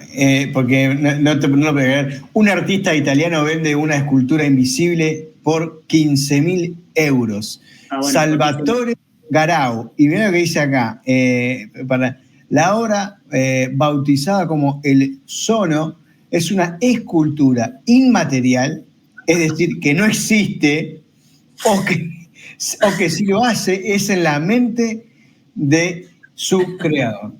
porque no lo puedo creer. Un artista italiano vende una escultura invisible por 15.000 euros. Bueno, Salvatore Garau. Y mira lo que dice acá. Para la obra bautizada como El Sono es una escultura inmaterial es decir, que no existe, o que si lo hace es en la mente de su creador.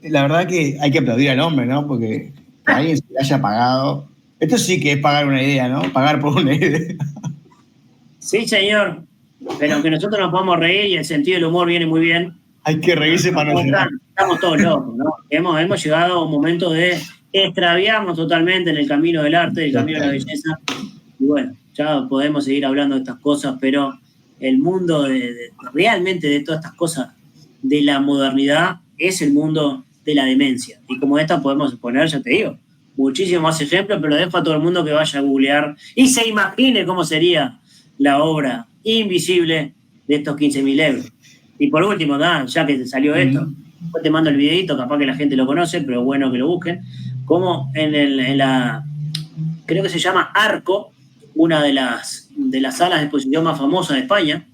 La verdad que hay que aplaudir al hombre, ¿no? Porque que alguien se le haya pagado. Esto sí que es pagar una idea, ¿no? Pagar por una idea. Sí, señor. Pero que nosotros nos podamos reír y el sentido del humor viene muy bien. Hay que reírse para no llorar. Estamos todos locos, ¿no? Hemos llegado a un momento de extraviarnos totalmente en el camino del arte, el camino de la belleza. Y bueno, ya podemos seguir hablando de estas cosas, pero el mundo realmente de todas estas cosas de la modernidad es el mundo de la demencia. Y como esta podemos poner, ya te digo, muchísimos más ejemplos, pero dejo a todo el mundo que vaya a googlear y se imagine cómo sería la obra invisible de estos 15.000 euros. Y por último, ya que te salió esto, después te mando el videito, capaz que la gente lo conoce, pero bueno que lo busquen, como en la, creo que se llama Arco, una de las salas de exposición más famosas de España,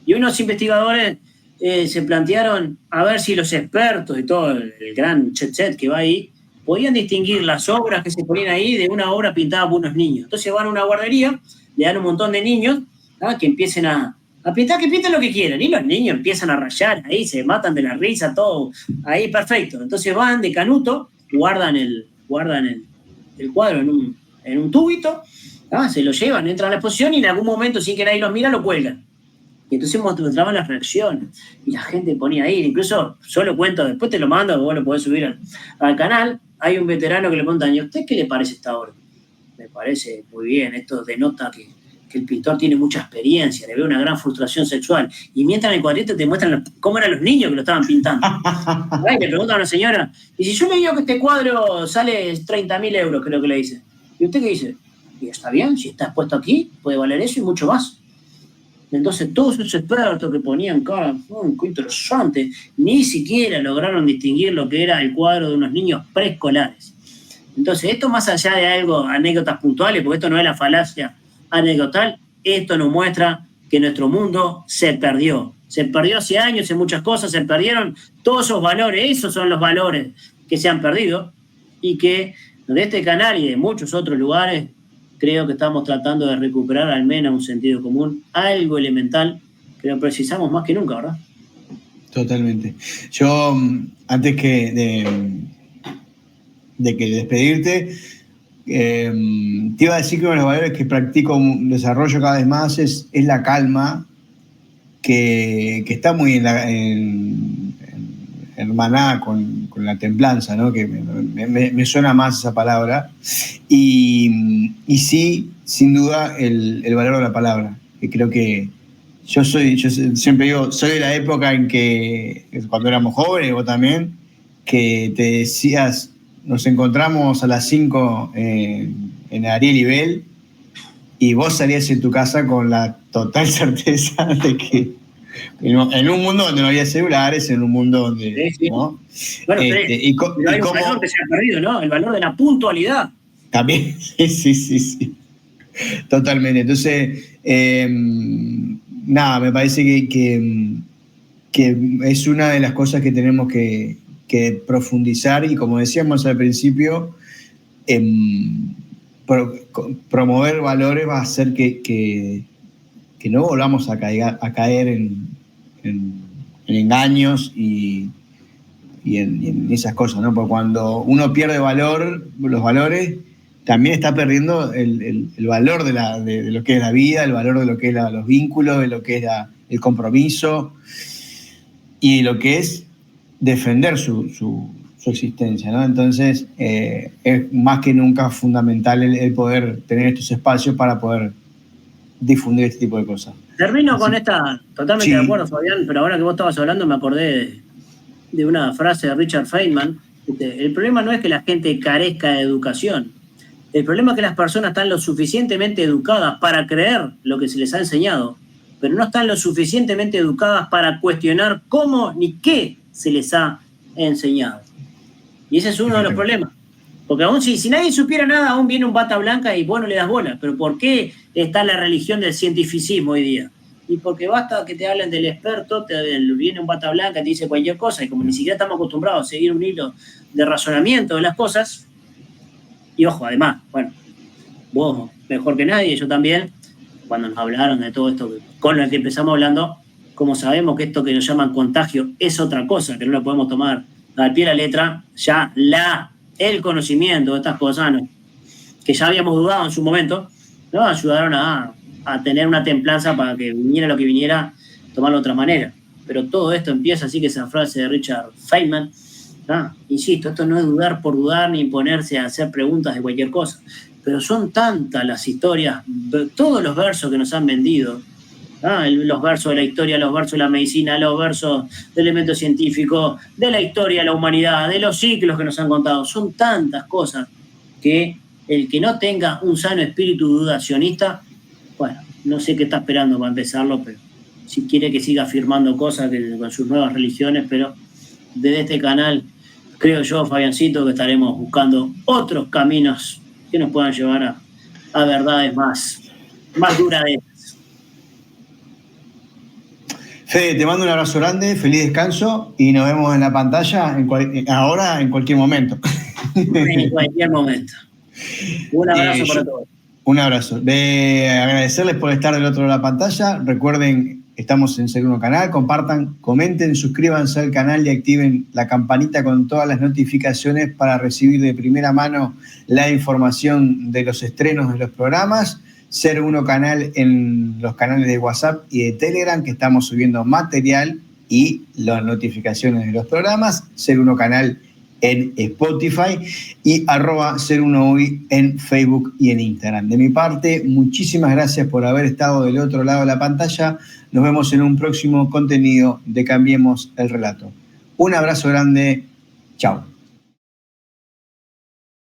y unos investigadores se plantearon a ver si los expertos y todo el gran jet que va ahí podían distinguir las obras que se ponían ahí de una obra pintada por unos niños. Entonces van a una guardería, le dan un montón de niños que empiecen a pintar, que pinten lo que quieran, y los niños empiezan a rayar ahí, se matan de la risa, todo ahí perfecto. Entonces van de canuto, guardan el cuadro en un tubito, se lo llevan, entran a la exposición y en algún momento, sin que nadie los mira, lo cuelgan. Y entonces mostraban las reacciones y la gente ponía ahí, incluso yo lo cuento, después te lo mando, vos lo podés subir al canal. Hay un veterano que le preguntan: ¿y a usted qué le parece esta obra? Me parece muy bien, esto denota que el pintor tiene mucha experiencia, le veo una gran frustración sexual. Y mientras en el cuadrito te muestran cómo eran los niños que lo estaban pintando. Ahí le preguntan a una señora: ¿y si yo le digo que este cuadro sale 30.000 euros, creo que le dice? ¿Y usted qué dice? Y está bien, si está expuesto aquí, puede valer eso y mucho más. Entonces todos esos expertos que ponían cara, qué interesante, ni siquiera lograron distinguir lo que era el cuadro de unos niños preescolares. Entonces esto, más allá de algo, anécdotas puntuales, porque esto no es la falacia anecdotal, esto nos muestra que nuestro mundo se perdió hace años en muchas cosas, se perdieron todos esos valores, esos son los valores que se han perdido, y que de este canal y de muchos otros lugares creo que estamos tratando de recuperar al menos un sentido común, algo elemental que lo precisamos más que nunca, ¿verdad? Totalmente. Yo, antes de despedirte, te iba a decir que uno de los valores que practico, desarrollo cada vez más, es la calma, que está muy hermanada con la templanza, ¿no? Que me suena más esa palabra. Y sí, sin duda, el valor de la palabra, que creo que yo siempre digo, soy de la época en que, cuando éramos jóvenes, vos también, que te decías: nos encontramos a las 5 en Ariel y Bell, y vos salías en tu casa con la total certeza de que en un mundo donde no había celulares, en un mundo donde... Sí. ¿no? Bueno, pero hay un valor que se ha perdido, ¿no? El valor de la puntualidad. También, sí. Totalmente. Entonces, me parece que es una de las cosas que tenemos que profundizar, y como decíamos al principio, promover valores va a hacer que no volvamos a caer en engaños y en esas cosas, ¿no? Porque cuando uno pierde los valores, también está perdiendo el valor de lo que es la vida, el valor de lo que es los vínculos, de lo que es el compromiso y lo que es defender su existencia, ¿no? Entonces, es más que nunca fundamental el poder tener estos espacios para poder difundir este tipo de cosas. Termino con esta, totalmente de acuerdo, Fabián, pero ahora que vos estabas hablando me acordé de una frase de Richard Feynman. El problema no es que la gente carezca de educación, el problema es que las personas están lo suficientemente educadas para creer lo que se les ha enseñado, pero no están lo suficientemente educadas para cuestionar cómo ni qué se les ha enseñado. Y ese es uno de los problemas. Porque aún si nadie supiera nada, aún viene un bata blanca y vos no le das bola. Pero ¿por qué está la religión del cientificismo hoy día? Y porque basta que te hablen del experto, viene un bata blanca y te dice cualquier cosa, y como ni siquiera estamos acostumbrados a seguir un hilo de razonamiento de las cosas, y ojo, además, bueno, vos mejor que nadie, yo también, cuando nos hablaron de todo esto con lo que empezamos hablando, como sabemos que esto que nos llaman contagio es otra cosa, que no lo podemos tomar al pie de la letra, ya el conocimiento de estas cosas, ¿no?, que ya habíamos dudado en su momento, nos ayudaron a tener una templanza para que viniera lo que viniera, tomarlo de otra manera. Pero todo esto empieza, así que esa frase de Richard Feynman, insisto, esto no es dudar por dudar ni ponerse a hacer preguntas de cualquier cosa, pero son tantas las historias, todos los versos que nos han vendido, los versos de la historia, los versos de la medicina, los versos de elementos científicos, de la historia de la humanidad, de los ciclos que nos han contado, son tantas cosas que el que no tenga un sano espíritu dudacionista, bueno, no sé qué está esperando para empezarlo, pero si quiere que siga afirmando cosas con sus nuevas religiones, pero desde este canal, creo yo, Fabiancito, que estaremos buscando otros caminos que nos puedan llevar a verdades más duraderas. Fede, te mando un abrazo grande, feliz descanso y nos vemos en la pantalla ahora, en cualquier momento. En cualquier momento. Un abrazo para todos. Un abrazo. De agradecerles por estar del otro lado de la pantalla. Recuerden, estamos en Ser Uno Canal. Compartan, comenten, suscríbanse al canal y activen la campanita con todas las notificaciones para recibir de primera mano la información de los estrenos de los programas. Ser Uno Canal en los canales de WhatsApp y de Telegram, que estamos subiendo material y las notificaciones de los programas. Ser Uno Canal en Spotify y @Ser1Uy en Facebook y en Instagram. De mi parte, muchísimas gracias por haber estado del otro lado de la pantalla. Nos vemos en un próximo contenido de Cambiemos el Relato. Un abrazo grande. Chao.